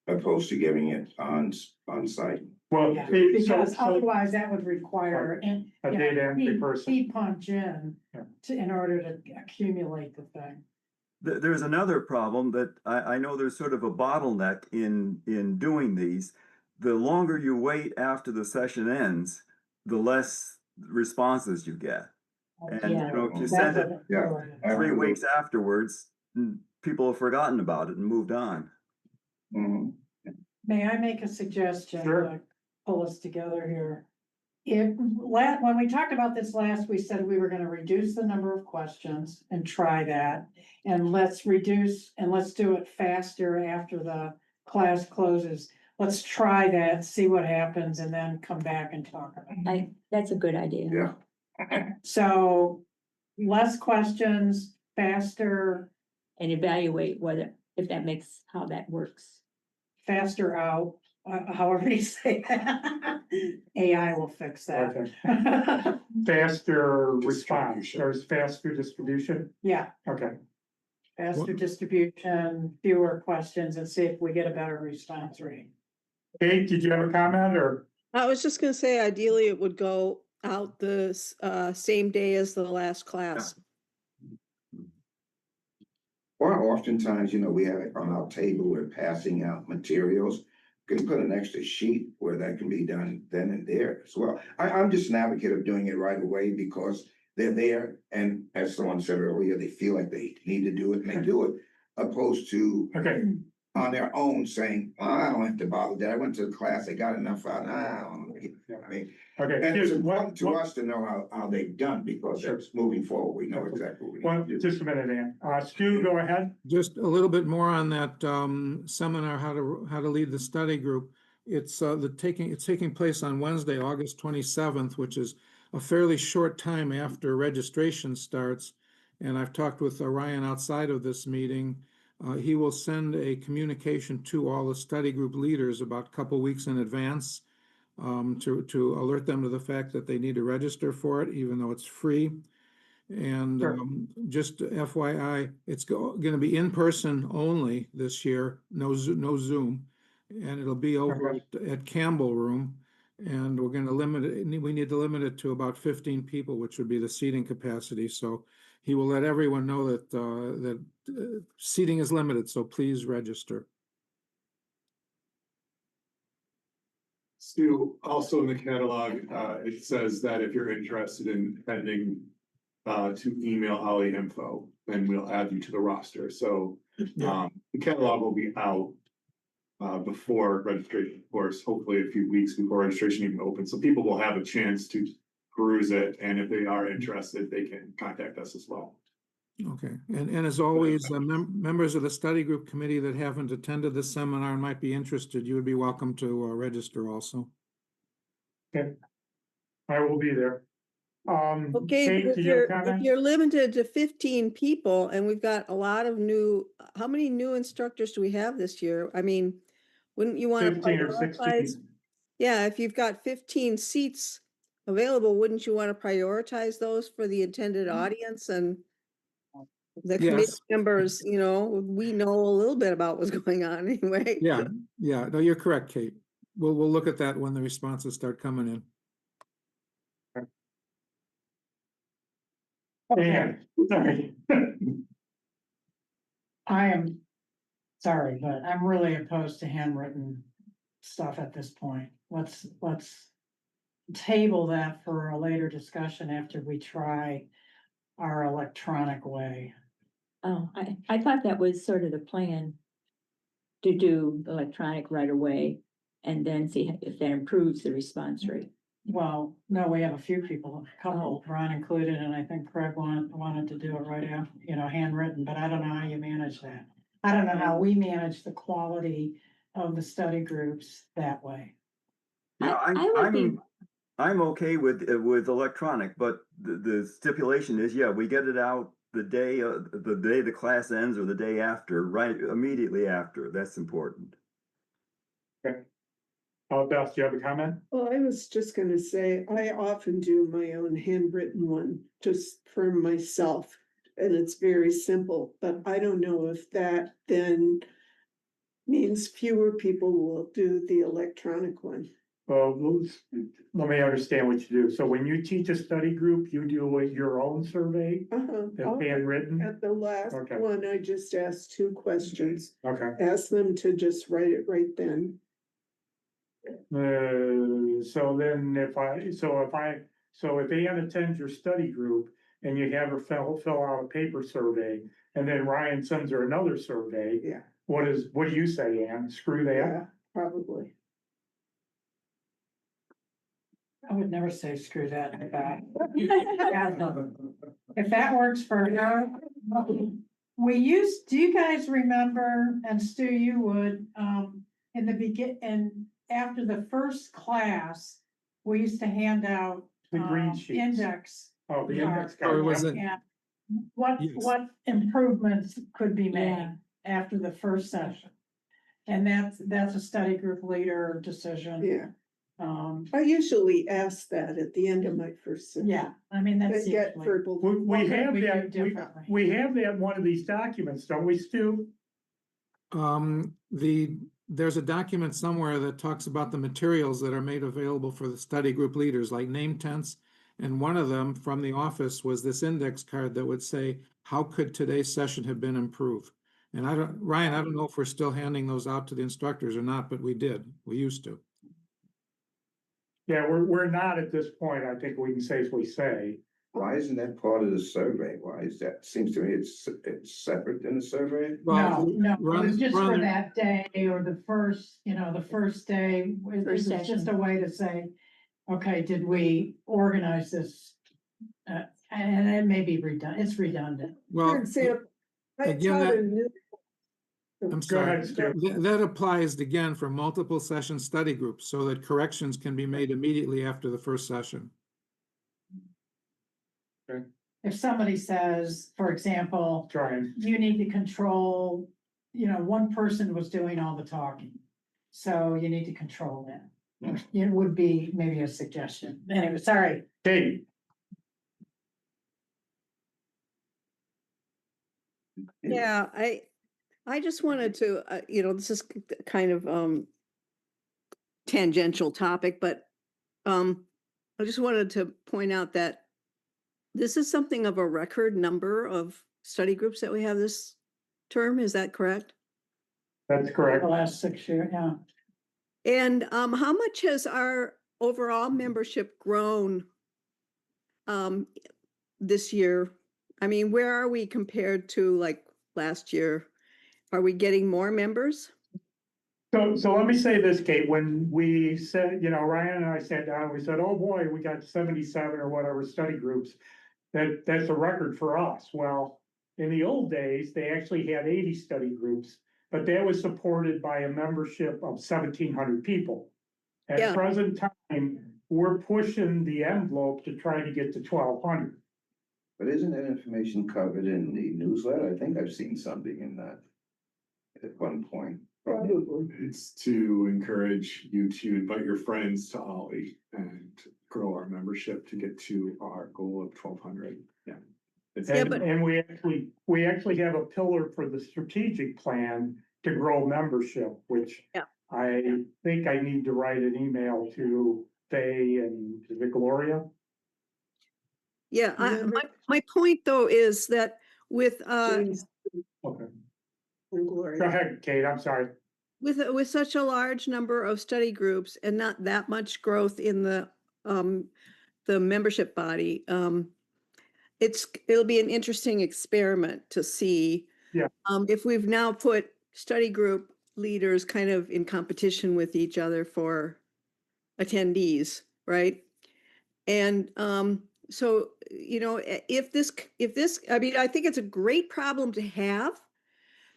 S7: Opposed to giving it on site.
S1: Well,
S4: Yeah,
S1: so,
S4: because otherwise that would require
S1: a data entry person.
S4: Key punch in
S1: Yeah.
S4: in order to accumulate the thing.
S6: There's another problem that I know there's sort of a bottleneck in doing these. The longer you wait after the session ends, the less responses you get. And, you know, if you send it
S7: Yeah.
S6: 3 weeks afterwards, people have forgotten about it and moved on.
S7: Mhm.
S4: May I make a suggestion?
S1: Sure.
S4: to Pull us together here. When we talked about this last, we said we were gonna reduce the number of questions and try that. And let's do it faster after the class closes. Let's try that, see what happens, and then come back and talk about it.
S5: that's a good idea.
S7: Yeah.
S4: So less questions, faster,
S5: And evaluate if that makes, how that works.
S4: faster out, however you say that. AI will fix that.
S1: Okay. Faster response,
S2: Distribution.
S1: there's faster distribution,
S4: Yeah,
S1: okay.
S4: faster distribution, fewer questions, and see if we get a better response rate.
S1: Kate, did you have a comment or?
S10: I was just gonna say, ideally, it would go out the same day as the last class.
S7: Or oftentimes, we have it on our table, we're passing out materials. Can put an extra sheet where that can be done then and there as well. I'm just an advocate of doing it right away because they're there. And as someone said earlier, they feel like they need to do it and they do it. Opposed to
S1: Okay,
S7: on their own saying, "Oh, I don't have to bother that. I went to the class, I got enough out. I mean,
S1: okay.
S7: and it's
S1: Just
S7: important to
S1: one-
S7: us to know how they've done because
S1: Sure.
S7: it's moving forward. We know exactly what we
S1: Well,
S7: need to do.
S1: just a minute, Ann. Stu, go ahead.
S8: Just a little bit more on that seminar, how to lead the study group. It's taking place on Wednesday, August 27th, which is a fairly short time after registration starts. And I've talked with Ryan outside of this meeting. He will send a communication to all the study group leaders about a couple weeks in advance to alert them to the fact that they need to register for it, even though it's free. And
S1: Sure.
S8: just FYI, it's going to be in person only this year, no Zoom. And it'll be over at Campbell Room. And we're going to we need to limit it to about 15 people, which would be the seating capacity. So he will let everyone know that seating is limited, so please register.
S2: Stu, also in the catalog, it says that if you're interested in attending, to email Holly info, and we'll add you to the roster. So,
S8: Yeah.
S2: the catalog will be out before registration, of course, hopefully a few weeks before registration even opens. So people will have a chance to peruse it, and if they are interested, they can contact us as well.
S8: Okay, and as always, members of the study group committee that haven't attended this seminar and might be interested, you would be welcome to register also.
S1: Okay. I will be there.
S10: Okay, but
S1: Kate,
S10: if
S1: do you have
S10: you're, if
S1: comments?
S10: you're limited to 15 people and we've got a lot of how many new instructors do we have this year? I mean, wouldn't you want to
S1: 15 or
S10: prioritize?
S1: 16.
S10: Yeah, if you've got 15 seats available, wouldn't you want to prioritize those for the intended audience and the committee
S8: Yes.
S10: members, we know a little bit about what's going on anyway.
S8: Yeah, no, you're correct, Kate. We'll look at that when the responses start coming in.
S1: Yeah, sorry.
S4: I am sorry, but I'm really opposed to handwritten stuff at this point. Let's table that for a later discussion after we try our electronic way.
S5: Oh, I thought that was sort of the plan. To do electronic right away and then see if that improves the response rate.
S4: Well, no, we have a few people, a couple, Ron included, and I think Craig wanted to do it right after, handwritten, but I don't know how you manage that. I don't know how we manage the quality of the study groups that way.
S6: Yeah,
S5: I would be,
S6: I'm okay with electronic, but the stipulation is, yeah, we get it out the day the class ends or the day after, right immediately after. That's important.
S1: Okay. Beth, do you have a comment?
S3: Well, I was just gonna say, I often do my own handwritten one, just for myself. And it's very simple, but I don't know if that then means fewer people will do the electronic one.
S1: Well, let me understand what you do. So when you teach a study group, you do your own survey, that's handwritten?
S3: At the last
S1: Okay.
S3: one, I just asked 2 questions,
S1: Okay.
S3: ask them to just write it right then.
S1: So then if Ann attends your study group and you have her fill out a paper survey, and then Ryan sends her another survey.
S3: Yeah.
S1: What do you say, Ann? Screw that?
S3: Yeah, probably.
S4: I would never say screw that in the back. If that works for her. Do you guys remember, and Stu, you would, in the and after the first class, we used to hand out
S1: The green sheets.
S4: index.
S1: Oh, the index
S8: Or
S1: card.
S8: was it?
S4: And what
S8: Yes.
S4: improvements could be made
S5: Yeah.
S4: after the first session? And that's a study group leader decision.
S3: Yeah,
S4: Um,
S3: I usually ask that at the end of my first session.
S4: yeah, I mean, that's.
S3: And get
S4: usually-
S3: verbal.
S1: We
S4: What could
S1: have
S4: we do
S1: that,
S4: differently?
S1: we have that in one of these documents, don't we, Stu?
S8: There's a document somewhere that talks about the materials that are made available for the study group leaders, like name tents. And one of them from the office was this index card that would say, how could today's session have been improved? And Ryan, I don't know if we're still handing those out to the instructors or not, but we used to.
S1: Yeah, we're not at this point, I think we can safely say.
S7: Why isn't that part of the survey? Why is that? Seems to me it's separate than the survey.
S8: Well,
S4: No, it was just for
S8: Ron-
S4: that day or the first day. It was
S5: First
S4: just a
S5: session.
S4: way to say, okay, did we organize this? And it may be redundant, it's redundant.
S3: For
S8: Well,
S3: example, I
S8: again,
S3: taught
S8: that-
S3: a new.
S8: I'm
S1: Go
S8: sorry,
S1: ahead, Stu.
S8: that applies again for multiple session study groups so that corrections can be made immediately after the first session.
S4: If somebody says, for example,
S1: Trying.
S4: you need to control, one person was doing all the talking. So you need to control that. It would be maybe a suggestion. Anyway, sorry.
S1: Kate,
S10: Yeah, I just wanted to, this is kind of tangential topic, but I just wanted to point out that this is something of a record number of study groups that we have this term. Is that correct?
S1: that's correct.
S4: The last 6 years, yeah.
S10: And how much has our overall membership grown this year? I mean, where are we compared to like last year? Are we getting more members?
S1: So let me say this, Kate, when we said, Ryan and I sat down, we said, oh boy, we got 77 or whatever study groups. That's a record for us. Well, in the old days, they actually had 80 study groups, but that was supported by a membership of 1,700 people.
S10: Yeah.
S1: At present time, we're pushing the envelope to try to get to 1,200.
S7: But isn't that information covered in the newsletter? I think I've seen something in that at one point.
S3: Probably.
S2: It's to encourage you to invite your friends to Ollie and grow our membership to get to our goal of 1,200. Yeah.
S1: And we actually have a pillar for the strategic plan to grow membership, which
S10: Yeah.
S1: I think I need to write an email to Faye and is it Gloria?
S10: Yeah,
S3: Remember-
S10: my point though is that with,
S3: James
S1: Okay,
S3: and
S1: go
S3: Gloria.
S1: ahead, Kate, I'm sorry.
S10: with such a large number of study groups and not that much growth in the membership body, it'll be an interesting experiment to see.
S1: Yeah.
S10: If we've now put study group leaders kind of in competition with each other for attendees, right? And so, if this, I mean, I think it's a great problem to have,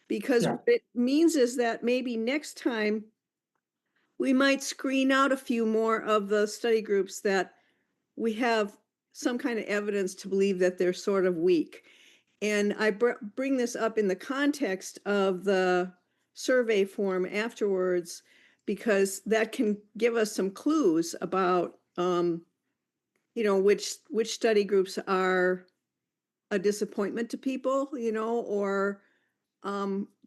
S10: because
S1: Yeah.
S10: what it means is that maybe next time we might screen out a few more of the study groups that we have some kind of evidence to believe that they're sort of weak. And I bring this up in the context of the survey form afterwards, because that can give us some clues about, which study groups are a disappointment to people, or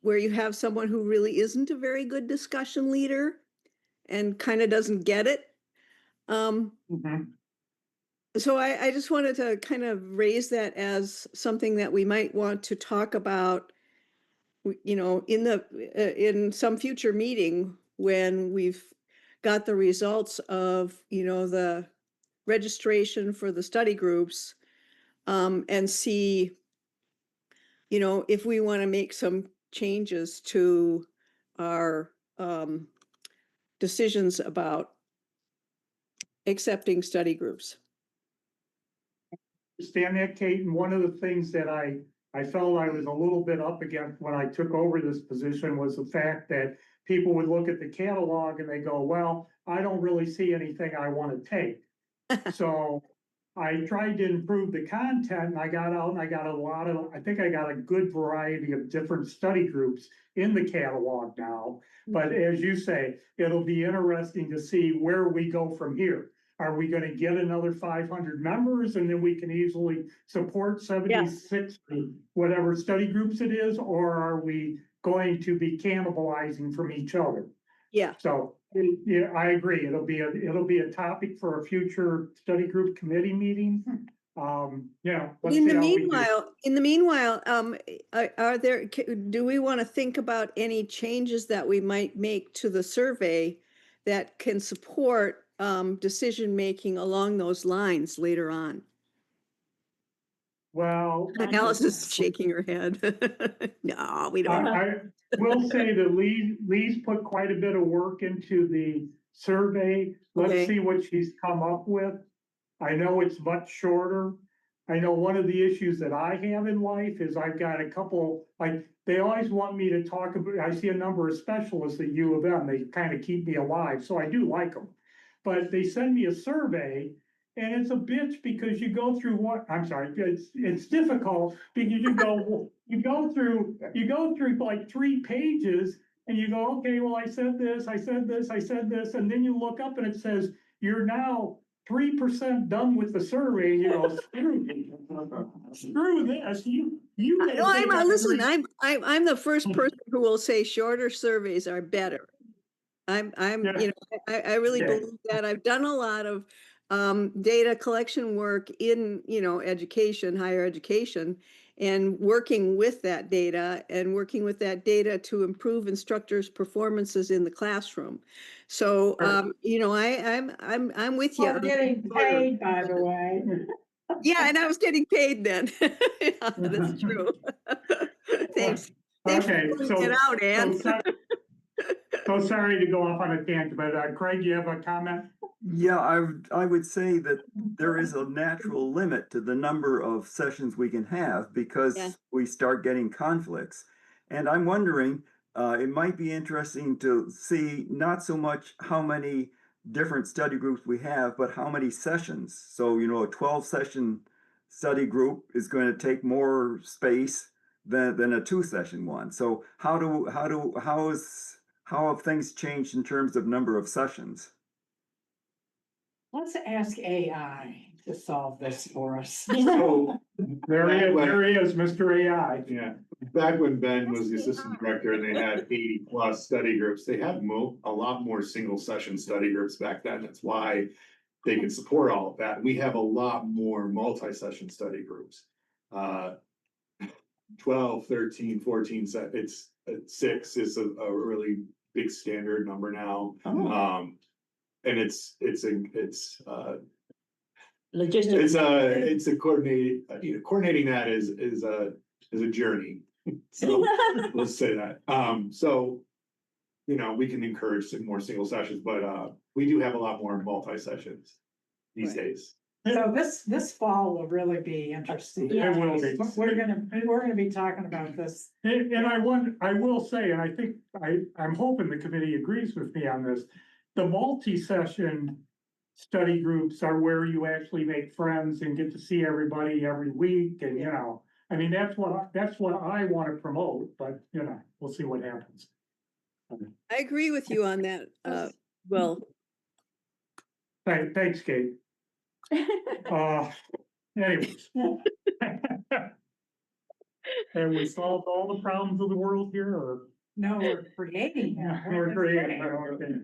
S10: where you have someone who really isn't a very good discussion leader and kind of doesn't get it.
S1: Mhm.
S10: So I just wanted to kind of raise that as something that we might want to talk about, in some future meeting when we've got the results of, the registration for the study groups, and see, if we want to make some changes to our decisions about accepting study groups.
S1: Understand that, Kate, and one of the things that I felt I was a little bit up against when I took over this position was the fact that people would look at the catalog and they go, well, I don't really see anything I want to take. So I tried to improve the content and I got out and I got I think I got a good variety of different study groups in the catalog now. But as you say, it'll be interesting to see where we go from here. Are we gonna get another 500 members and then we can easily support 76, whatever study groups it is, or are we going to be cannibalizing from each other?
S10: Yeah.
S1: So, yeah, I agree. It'll be a topic for a future study group committee meeting. Let's
S10: In
S1: see
S10: the
S1: how we do.
S10: meanwhile, do we want to think about any changes that we might make to the survey that can support decision-making along those lines later on?
S1: Well,
S10: Alice is shaking her head. No, we don't.
S1: I will say that Lee's put quite a bit of work into the survey.
S10: Okay.
S1: Let's see what she's come up with. I know it's much shorter. I know one of the issues that I have in life is I've got a couple, they always want me to talk about, I see a number of specialists at U of M, they kind of keep me alive, so I do like them. But they send me a survey and it's a bitch because you go through it's difficult because you go through like 3 pages and you go, okay, well, I said this, and then you look up and it says, you're now 3% done with the survey, and you go, screw this, you.
S10: No, listen, I'm the first person who will say shorter surveys are better. I really
S1: Okay.
S10: believe that. I've done a lot of data collection work in, education, higher education, and working with that data to improve instructors' performances in the classroom. So, I'm with you.
S4: We're getting paid, by the way.
S10: Yeah, and I was getting paid then. Yeah, that's true. Thanks. Thanks for
S1: Okay,
S10: pulling it out, Ann.
S1: So sorry to go off on a tangent, but Craig, you have a comment?
S6: Yeah, I would say that there is a natural limit to the number of sessions we can have
S10: Yeah.
S6: because we start getting conflicts. And I'm wondering, it might be interesting to see not so much how many different study groups we have, but how many sessions. So, you know, a 12 session study group is going to take more space than a 2 session one. So how have things changed in terms of number of sessions?
S4: Let's ask AI to solve this for us.
S2: So,
S1: There he is, Mr. AI.
S2: yeah, back when Ben was the assistant director and they had 80+ study groups, they had a lot more single session study groups back then. That's why they could support all of that. We have a lot more multi-session study groups. 12, 13, 14, it's 6 is a really big standard number now.
S5: Oh.
S2: And it's
S5: Logistics.
S2: it's a coordinating that is a journey. So let's say that. So, you know, we can encourage some more single sessions, but we do have a lot more multi-sessions these days.
S4: So this fall will really be interesting.
S1: It will be.
S4: We're gonna be talking about this.
S1: And I will say, and I think I'm hoping the committee agrees with me on this. The multi-session study groups are where you actually make friends and get to see everybody every week and, you know, I mean, that's what I want to promote, but you know, we'll see what happens.
S10: I agree with you on that. Well,
S1: Thanks, Kate. Anyways. Have we solved all the problems of the world here, or?
S4: No, we're creating them.
S1: We're creating, okay.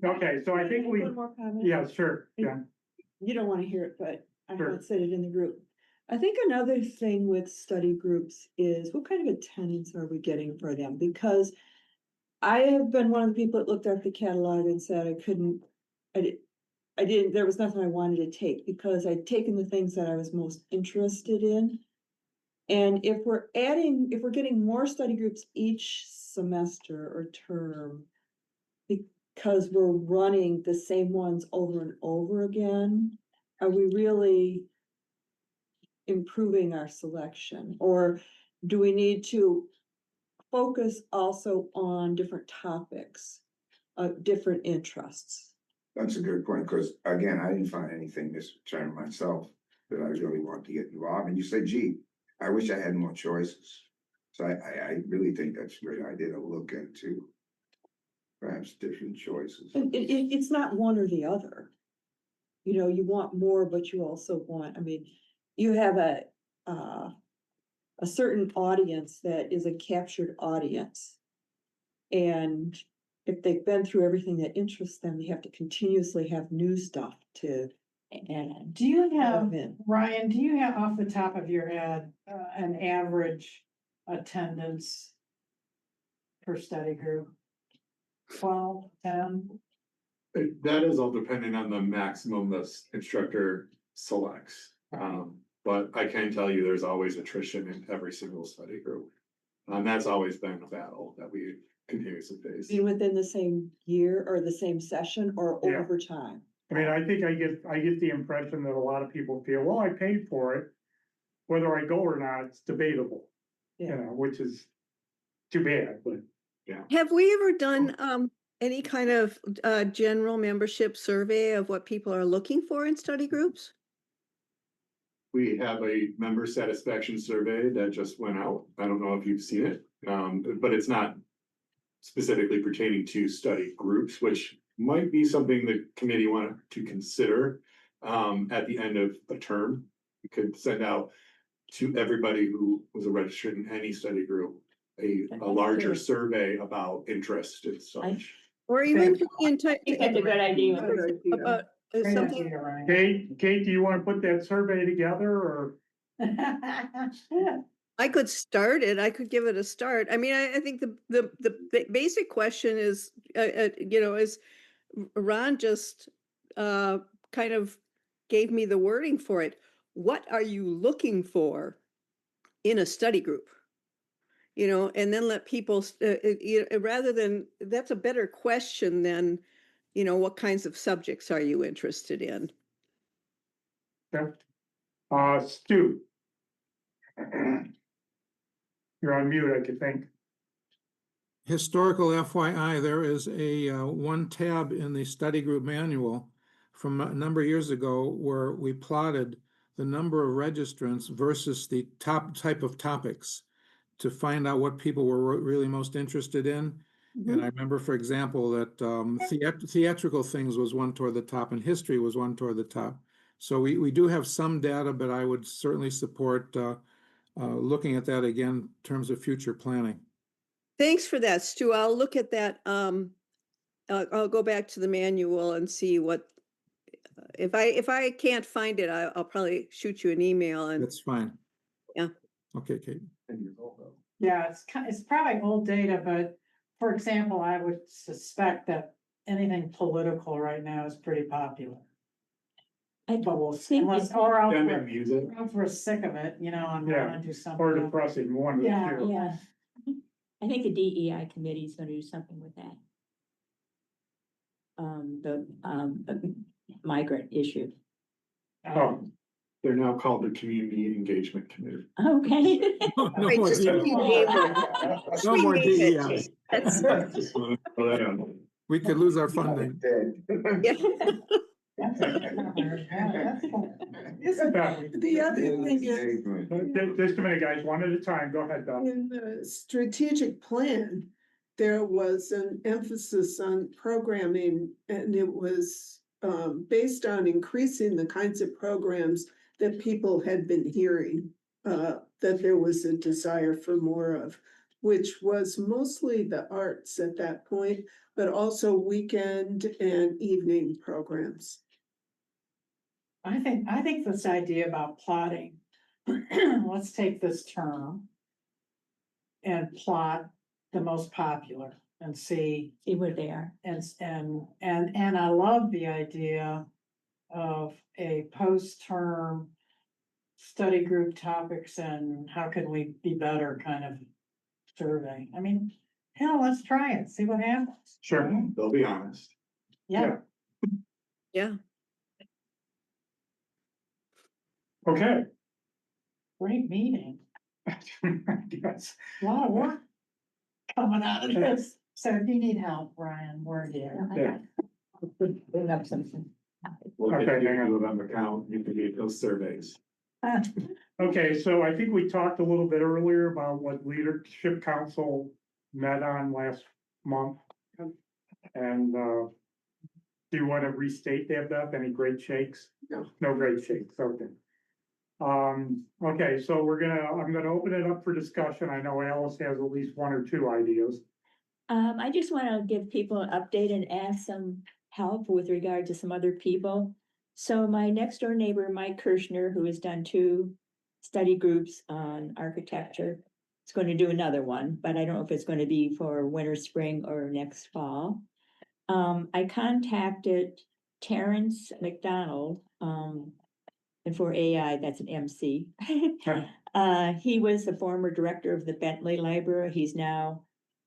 S1: Okay, so I think we,
S9: One more comment.
S1: yeah, sure, yeah.
S9: You don't want to hear it, but I
S1: Sure.
S9: haven't said it in the group. I think another thing with study groups is what kind of attendance are we getting for them? Because I have been one of the people that looked at the catalog and said I didn't, there was nothing I wanted to take because I'd taken the things that I was most interested in. And if we're getting more study groups each semester or term, because we're running the same ones over and over again, are we really improving our selection? Or do we need to focus also on different topics, different interests?
S7: That's a good point, because again, I didn't find anything this term myself that I really want to get involved. And you say, gee, I wish I had more choices. So I really think that's a great idea to look into perhaps different choices.
S9: And it's not one or the other. You know, you want more, but you also want, I mean, you have a certain audience that is a captured audience. And if they've been through everything that interests them, they have to continuously have new stuff to.
S4: And do you have,
S9: in.
S4: Ryan, do you have off the top of your head, an average attendance per study group? 12, 10?
S2: That is all dependent on the maximum the instructor selects. But I can tell you there's always attrition in every single study group. And that's always been a battle that we continuously face.
S9: Be within the same year or the same session or
S1: Yeah.
S9: over time.
S1: I mean, I think I get the impression that a lot of people feel, well, I paid for it. Whether I go or not, it's debatable, you
S9: Yeah.
S1: know, which is too bad, but.
S10: have we ever done any kind of general membership survey of what people are looking for in study groups?
S2: We have a member satisfaction survey that just went out. I don't know if you've seen it, but it's not specifically pertaining to study groups, which might be something the committee wanted to consider at the end of a term. We could send out to everybody who was a registered in any study group a larger survey about interest and such.
S10: Or even
S5: I think that's a good idea.
S10: about
S4: Great
S10: something.
S4: idea, Ryan.
S1: Kate, do you want to put that survey together, or?
S10: I could start it. I could give it a start. I mean, I think the basic question is, you know, is Ron just kind of gave me the wording for it. What are you looking for in a study group? and then let people, rather than, that's a better question than, what kinds of subjects are you interested in?
S1: Okay. Stu. You're on mute, I could think.
S8: Historical FYI, there is a one tab in the study group manual from a number of years ago where we plotted the number of registrants versus the top type of topics to find out what people were really most interested in. And I remember, for example, that theatrical things was one toward the top and history was one toward the top. So we do have some data, but I would certainly support looking at that again in terms of future planning.
S10: Thanks for that, Stu. I'll look at that. I'll go back to the manual and see what, if I can't find it, I'll probably shoot you an email and.
S8: That's fine.
S10: Yeah.
S8: Okay, Kate.
S4: Yeah, it's probably old data, but for example, I would suspect that anything political right now is pretty popular. But we'll see, unless, or else
S2: And then music.
S4: we're sick of it, and
S1: Yeah,
S4: wanna do
S1: Or
S4: something.
S1: depressing, one of the
S4: Yeah.
S1: two.
S5: Yeah. I think the DEI committee is gonna do something with that. The migrant issue.
S1: Oh,
S2: They're now called the Community Engagement Committee.
S5: Okay.
S8: No
S3: Wait,
S8: more
S3: just
S8: DEI.
S3: rename it. Just
S8: No more
S3: rename it.
S8: DEI.
S3: That's-
S2: Just wanna throw that out.
S8: We could lose our funding.
S10: Yeah.
S3: The other thing is,
S1: Just a minute, guys, one at a time, go ahead, Doug.
S3: in the strategic plan, there was an emphasis on programming, and it was based on increasing the kinds of programs that people had been hearing, that there was a desire for more of, which was mostly the arts at that point, but also weekend and evening programs.
S4: I think this idea about plotting, let's take this term and plot the most popular and see,
S5: Where they are.
S4: and I love the idea of a post-term study group topics and how can we be better kind of survey. I mean, hell, let's try it, see what happens.
S1: Sure.
S2: They'll be honest.
S4: Yeah,
S10: Yeah.
S1: Okay.
S4: great meeting,
S1: Yes.
S4: a lot of work coming out of this. So if you need help, Ryan, we're here.
S1: Yeah.
S5: Bring up something.
S2: We'll get
S1: Okay,
S2: you
S1: hang on.
S2: a November count, you can get those surveys.
S1: Okay, so I think we talked a little bit earlier about what Leadership Council met on last month. And do you want to restate that, Beth? Any great shakes?
S3: No.
S1: No great shakes, okay. Okay, so I'm gonna open it up for discussion. I know Alice has at least one or two ideas.
S5: I just want to give people an update and ask some help with regard to some other people. So my next door neighbor, Mike Kirschner, who has done 2 study groups on architecture, is going to do another one, but I don't know if it's going to be for winter, spring, or next fall. I contacted Terrence McDonald, and for AI, that's an MC. He was the former director of the Bentley Library. He's now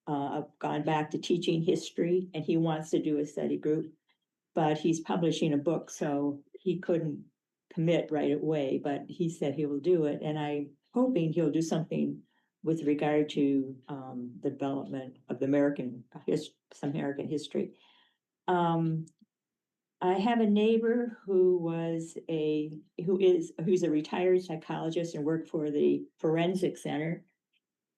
S5: gone back to teaching history, and he wants to do a study group, but he's publishing a book, so he couldn't commit right away, but he said he will do it, and I'm hoping he'll do something with regard to the development of the American history. I have a neighbor who's a retired psychologist and worked for the Forensic Center.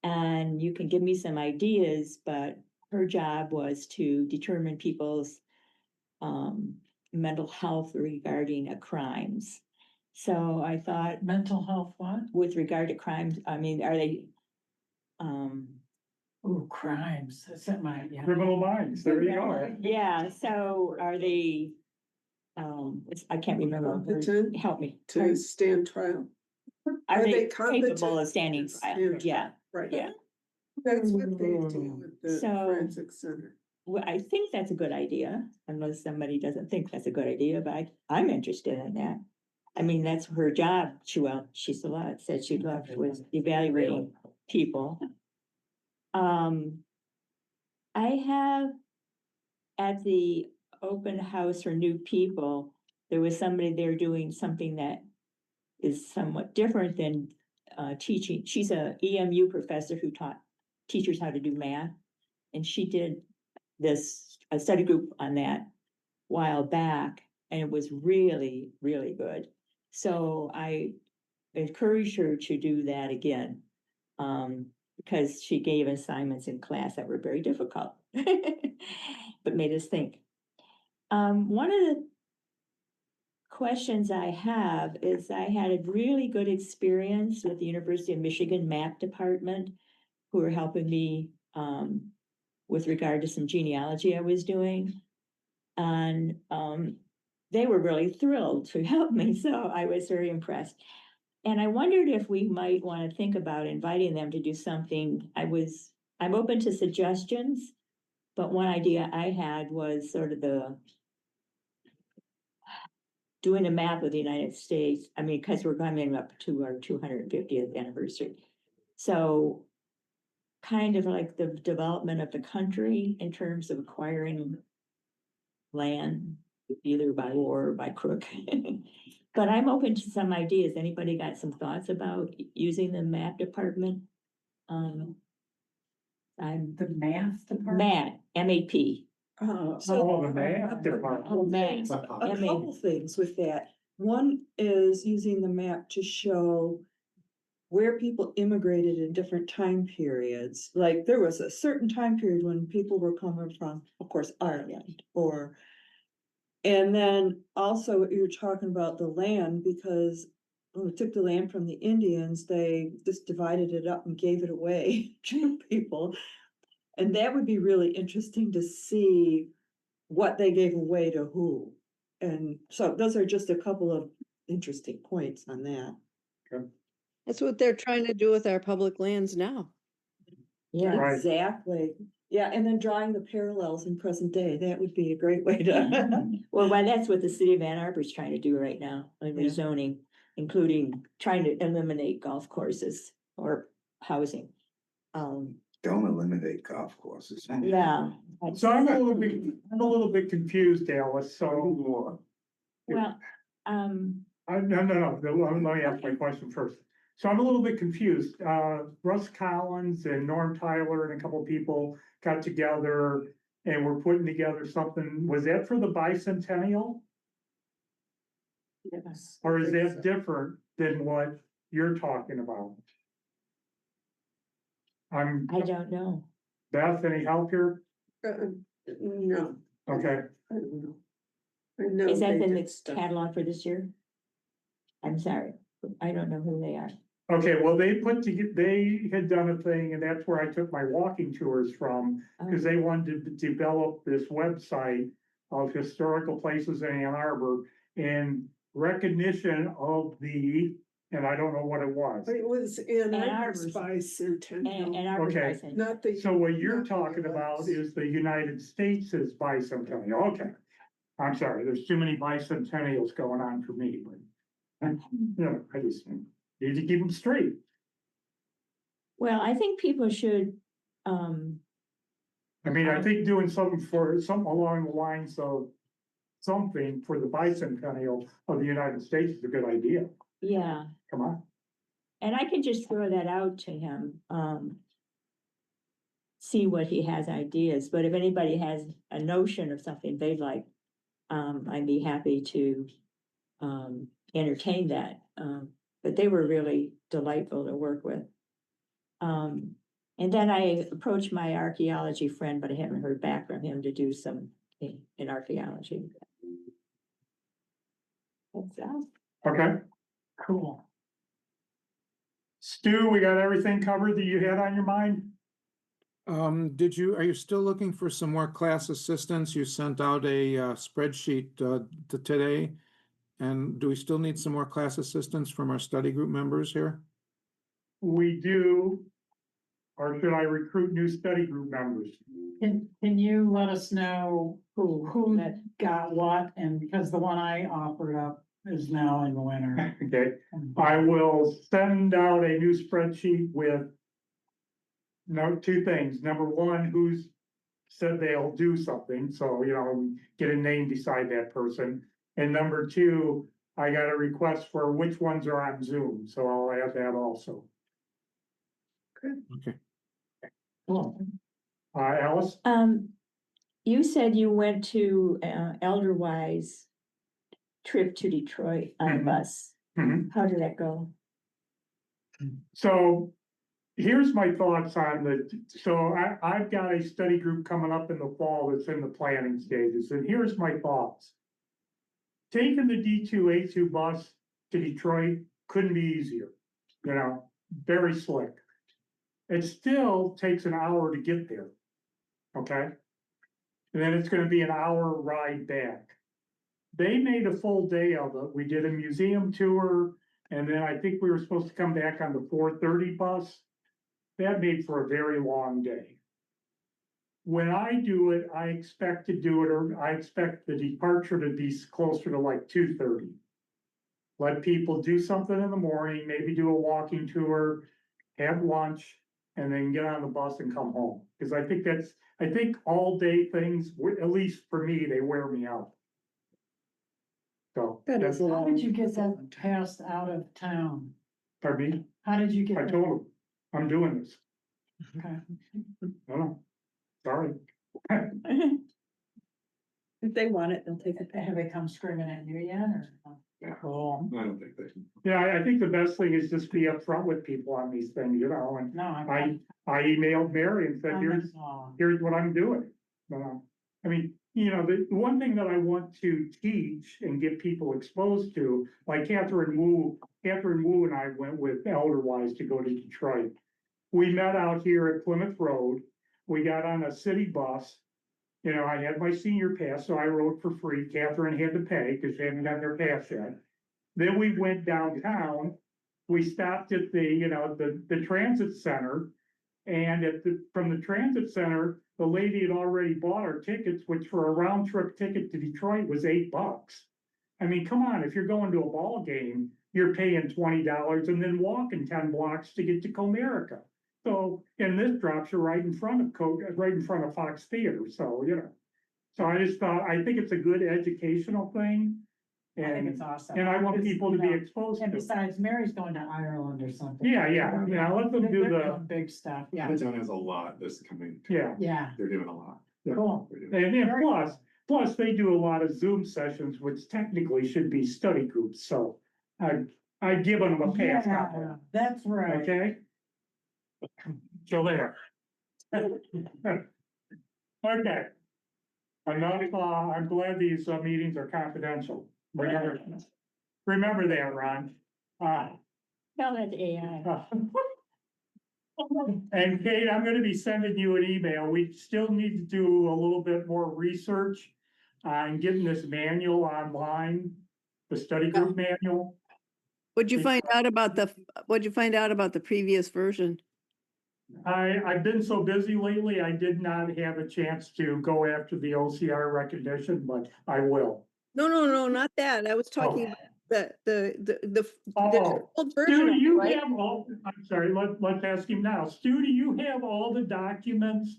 S5: And you can give me some ideas, but her job was to determine people's mental health regarding crimes. So I thought,
S4: Mental health, what?
S5: with regard to crimes, I mean, are they
S4: Ooh, crimes, that's it, my, yeah.
S1: Criminal minds, there you go.
S5: yeah, so are they I can't remember.
S3: Competent
S5: Help me.
S3: to stand trial.
S5: Are they
S3: competent
S5: capable of standing
S3: to
S5: trial?
S3: stand
S5: Yeah,
S3: Right.
S5: yeah.
S3: That's what they do with the
S5: So-
S3: forensic center.
S5: Well, I think that's a good idea, unless somebody doesn't think that's a good idea, but I'm interested in that. I mean, that's her job. She said she loved was evaluating people. I have at the open house for new people, there was somebody there doing something that is somewhat different than teaching. She's a EMU professor who taught teachers how to do math. And she did a study group on that a while back, and it was really, really good. So I encouraged her to do that again. Because she gave assignments in class that were very difficult, but made us think. One of the questions I have is I had a really good experience with the University of Michigan Map Department, who were helping me with regard to some genealogy I was doing. And they were really thrilled to help me, so I was very impressed. And I wondered if we might want to think about inviting them to do something. I'm open to suggestions, but one idea I had was sort of doing a map of the United States. I mean, because we're coming up to our 250th anniversary. So kind of like the development of the country in terms of acquiring land, either by war or by crook. But I'm open to some ideas. Anybody got some thoughts about using the map department? I'm
S4: The math department.
S5: MAP, M-A-P.
S1: Oh, the math department.
S5: Oh, MAP.
S9: A couple things with that. One is using the map to show where people immigrated in different time periods. Like there was a certain time period when people were coming from, of course, Ireland or. And then also you're talking about the land, because when we took the land from the Indians, they just divided it up and gave it away to people. And that would be really interesting to see what they gave away to who. And so those are just a couple of interesting points on that.
S10: That's what they're trying to do with our public lands now.
S5: Yeah.
S1: Right.
S9: Exactly. Yeah, and then drawing the parallels in present day, that would be a great way to.
S5: Well, that's what the city of Ann Arbor is trying to do right now, in
S9: Yeah.
S5: rezoning, including trying to eliminate golf courses or housing.
S7: Don't eliminate golf courses.
S5: Yeah.
S1: So I'm a little bit confused, Alice, so.
S5: Well,
S1: No, let me ask my question first. So I'm a little bit confused. Russ Collins and Norm Tyler and a couple of people got together and were putting together something. Was that for the bicentennial?
S4: Yes.
S1: Or is that different than what you're talking about?
S5: I don't know.
S1: Beth, any help here?
S3: No,
S1: Okay,
S3: I don't know. I know
S5: Is that
S3: they
S5: in
S3: did
S5: the
S3: stuff.
S5: catalog for this year? I'm sorry, I don't know who they are.
S1: okay, well, they had done a thing, and that's where I took my walking tours from, because they wanted to develop this website of historical places in Ann Arbor in recognition of and I don't know what it was.
S3: It was Ann
S5: Ann
S3: Arbor's
S5: Arbor's-
S3: bicentennial,
S5: And our
S1: Okay.
S5: bison.
S3: not the.
S1: So what you're
S3: not the
S1: talking about is the United States' bicentennial, okay. I'm sorry, there's too many bicentennials going on for me, but. I just need to keep them straight.
S5: Well, I think people should,
S1: I mean, I think doing something along the lines of something for the bicentennial of the United States is a good idea.
S5: yeah,
S1: Come on.
S5: and I can just throw that out to him. See what he has ideas, but if anybody has a notion of something they'd like, I'd be happy to entertain that. But they were really delightful to work with. And then I approached my archaeology friend, but I haven't heard back from him to do some in archaeology. That's all.
S1: Okay,
S4: Cool.
S1: Stu, we got everything covered that you had on your mind?
S8: Are you still looking for some more class assistants? You sent out a spreadsheet today. And do we still need some more class assistants from our study group members here?
S1: We do. Or should I recruit new study group members?
S4: Can you let us know who
S5: that-
S4: got what? And because the one I offered up is now in the winter.
S1: Okay, I will send out a new spreadsheet with no, two things. Number one, who's said they'll do something, so, get a name beside that person. And number two, I got a request for which ones are on Zoom, so I'll add that also.
S8: Okay.
S1: Alice?
S5: You said you went to Elderwise trip to Detroit on a
S1: Mhm.
S5: bus.
S1: Mhm.
S5: How did that go?
S1: So here's my thoughts on I've got a study group coming up in the fall that's in the planning stages, and here's my thoughts. Taking the D2A2 bus to Detroit couldn't be easier, very slick. It still takes an hour to get there, okay? And then it's gonna be an hour ride back. They made a full day of it. We did a museum tour, and then I think we were supposed to come back on the 4:30 bus. That made for a very long day. When I do it, I expect the departure to be closer to like 2:30. Let people do something in the morning, maybe do a walking tour, have lunch, and then get on the bus and come home. Because I think all day things, at least for me, they wear me out. So.
S3: That is a
S4: How did
S3: long.
S4: you get that passed out of town?
S1: Pardon me?
S4: How did you get?
S1: I
S4: that?
S1: told them, I'm doing this.
S4: Okay.
S1: Oh, sorry.
S9: If they want it, they'll take it back.
S4: Have they come screaming at you yet, or?
S2: Yeah.
S4: Cool.
S2: I don't think they can.
S1: Yeah, I think the best thing is just be upfront with people on these things, and
S4: No,
S1: I emailed Mary and said, here's what I'm doing. I mean, the one thing that I want to teach and get people exposed to, like Catherine Wu and I went with Elderwise to go to Detroit. We met out here at Plymouth Road. We got on a city bus. I had my senior pass, so I rode for free. Catherine had to pay because she hadn't gotten her pass yet. Then we went downtown. We stopped at the transit center. And from the transit center, the lady had already bought our tickets, which for a round trip ticket to Detroit was $8. I mean, come on, if you're going to a ball game, you're paying $20 and then walking 10 blocks to get to Comerica. So, and this drops you right in front of Fox Theater. So, so I just thought, I think it's a good educational thing.
S4: I think
S1: And,
S4: it's awesome.
S1: and I want
S4: Because,
S1: people to be exposed
S4: And
S1: to it.
S4: besides, Mary's going to Ireland or something.
S1: Yeah, let them do
S4: They're
S1: the,
S4: doing big stuff, yeah,
S2: The town has a lot that's coming.
S1: yeah.
S4: yeah,
S2: They're doing a lot.
S4: cool.
S2: They're doing-
S1: And then plus they do a lot of Zoom sessions, which technically should be study groups, so I've given them a pass.
S4: Yeah, that's right.
S1: Okay? So there. Okay. Enough, I'm glad these meetings are confidential. Remember that, Ron.
S5: Tell that to AI.
S1: And Kate, I'm gonna be sending you an email. We still need to do a little bit more research on getting this manual online, the study group manual.
S10: What'd you find out about the previous version?
S1: I've been so busy lately, I did not have a chance to go after the OCR recognition, but I will.
S10: No, not that. I was talking about the
S1: Oh,
S10: old
S1: Stu,
S10: version,
S1: do you
S10: right?
S1: have I'm sorry, let's ask him now. Stu, do you have all the documents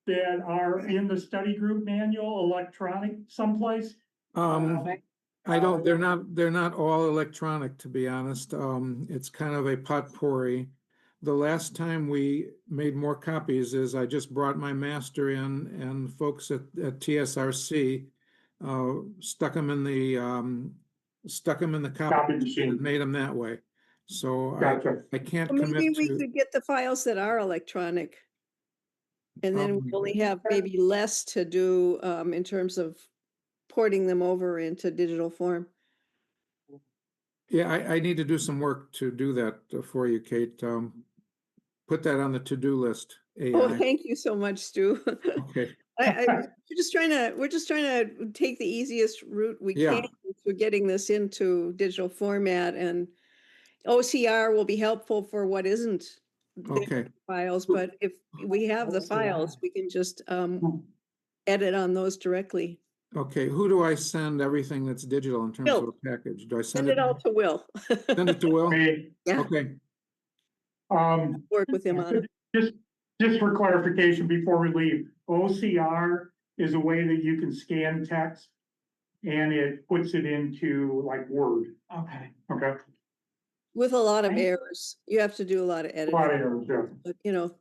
S1: that are in the study group manual electronic someplace?
S8: I don't, they're not all electronic, to be honest. It's kind of a potpourri. The last time we made more copies is I just brought my master in, and folks at TSRC stuck them in the copy machine and made them that way. So
S1: Gotcha.
S8: I can't
S10: Well, maybe
S8: commit
S10: we
S8: to.
S10: could get the files that are electronic. And then we only have maybe less to do in terms of porting them over into digital form.
S8: Yeah, I need to do some work to do that for you, Kate. Put that on the to-do list,
S10: Oh,
S8: AI.
S10: thank you so much, Stu.
S8: Okay,
S10: We're just trying to take the easiest route we
S8: Yeah.
S10: can to getting this into digital format, and OCR will be helpful for what isn't
S8: okay.
S10: files, but if we have the files, we can just edit on those directly.
S8: Okay, who do I send everything that's digital in terms of
S10: Will.
S8: a package? Do I
S10: Send
S8: send
S10: it all to Will.
S8: Send it to Will?
S1: Me,
S10: Yeah,
S8: Okay,
S10: work with him on it.
S1: just for clarification before we leave, OCR is a way that you can scan text and it puts it into like Word,
S4: Okay.
S1: okay?
S10: With a lot of
S4: Right.
S10: errors. You have to do a lot of
S1: A lot of
S10: editing,
S1: errors, yeah.
S10: but you know.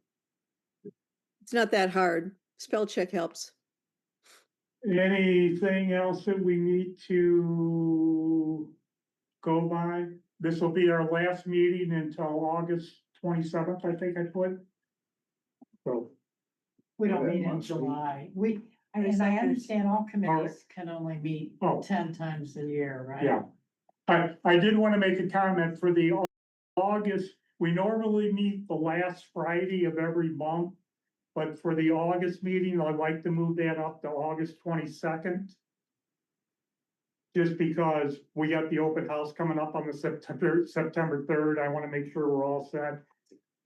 S10: It's not that hard. Spell check helps.
S1: Anything else that we need to go by? This will be our last meeting until August 27th, I think I put. So,
S4: We don't
S7: Yeah,
S4: meet in
S7: monthly.
S4: July. We,
S5: I was
S4: and I
S5: like,
S4: understand all committees can only meet
S1: Oh.
S4: 10 times a year, right?
S1: yeah. I did want to make a comment for the August, we normally meet the last Friday of every month. But for the August meeting, I'd like to move that up to August 22nd. Just because we got the open house coming up on the September 3rd, I want to make sure we're all set.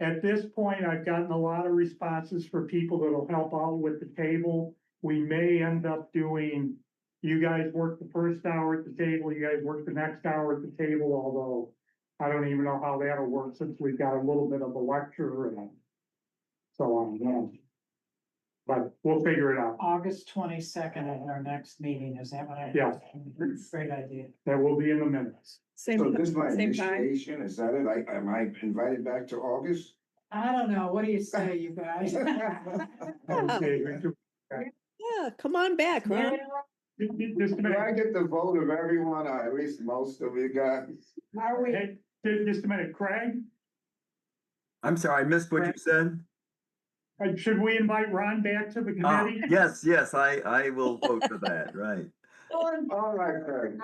S1: At this point, I've gotten a lot of responses for people that'll help out with the table. We may end up doing, you guys work the first hour at the table, you guys work the next hour at the table, although I don't even know how that'll work since we've got a little bit of a lecture and so on, yeah. But we'll figure it out.
S4: August 22nd is our next meeting. Is that what I?
S1: Yeah.
S4: Great idea.
S1: That will be in the minutes.
S7: So this is my initiation, is that it? Am I invited back to August?
S4: I don't know. What do you say, you guys?
S1: Okay,
S10: Yeah, come on back, Ron.
S1: just a
S7: Do I
S1: minute,
S7: get the vote of everyone, or at least most of you guys?
S4: Are we?
S1: hey, just a minute, Craig,
S6: I'm sorry, I missed what you said.
S1: should we invite Ron back to the committee?
S6: Yes, I will vote for that, right.
S7: All right, Craig.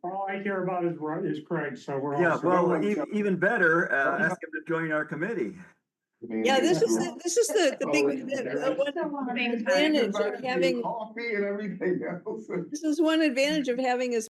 S1: All I care about is Craig, so we're all.
S6: Yeah,
S1: set.
S6: well, even better, ask him to join our committee.
S10: Yeah, this is the big advantage of having,
S7: Coffee and everything else.
S10: this is one advantage of having as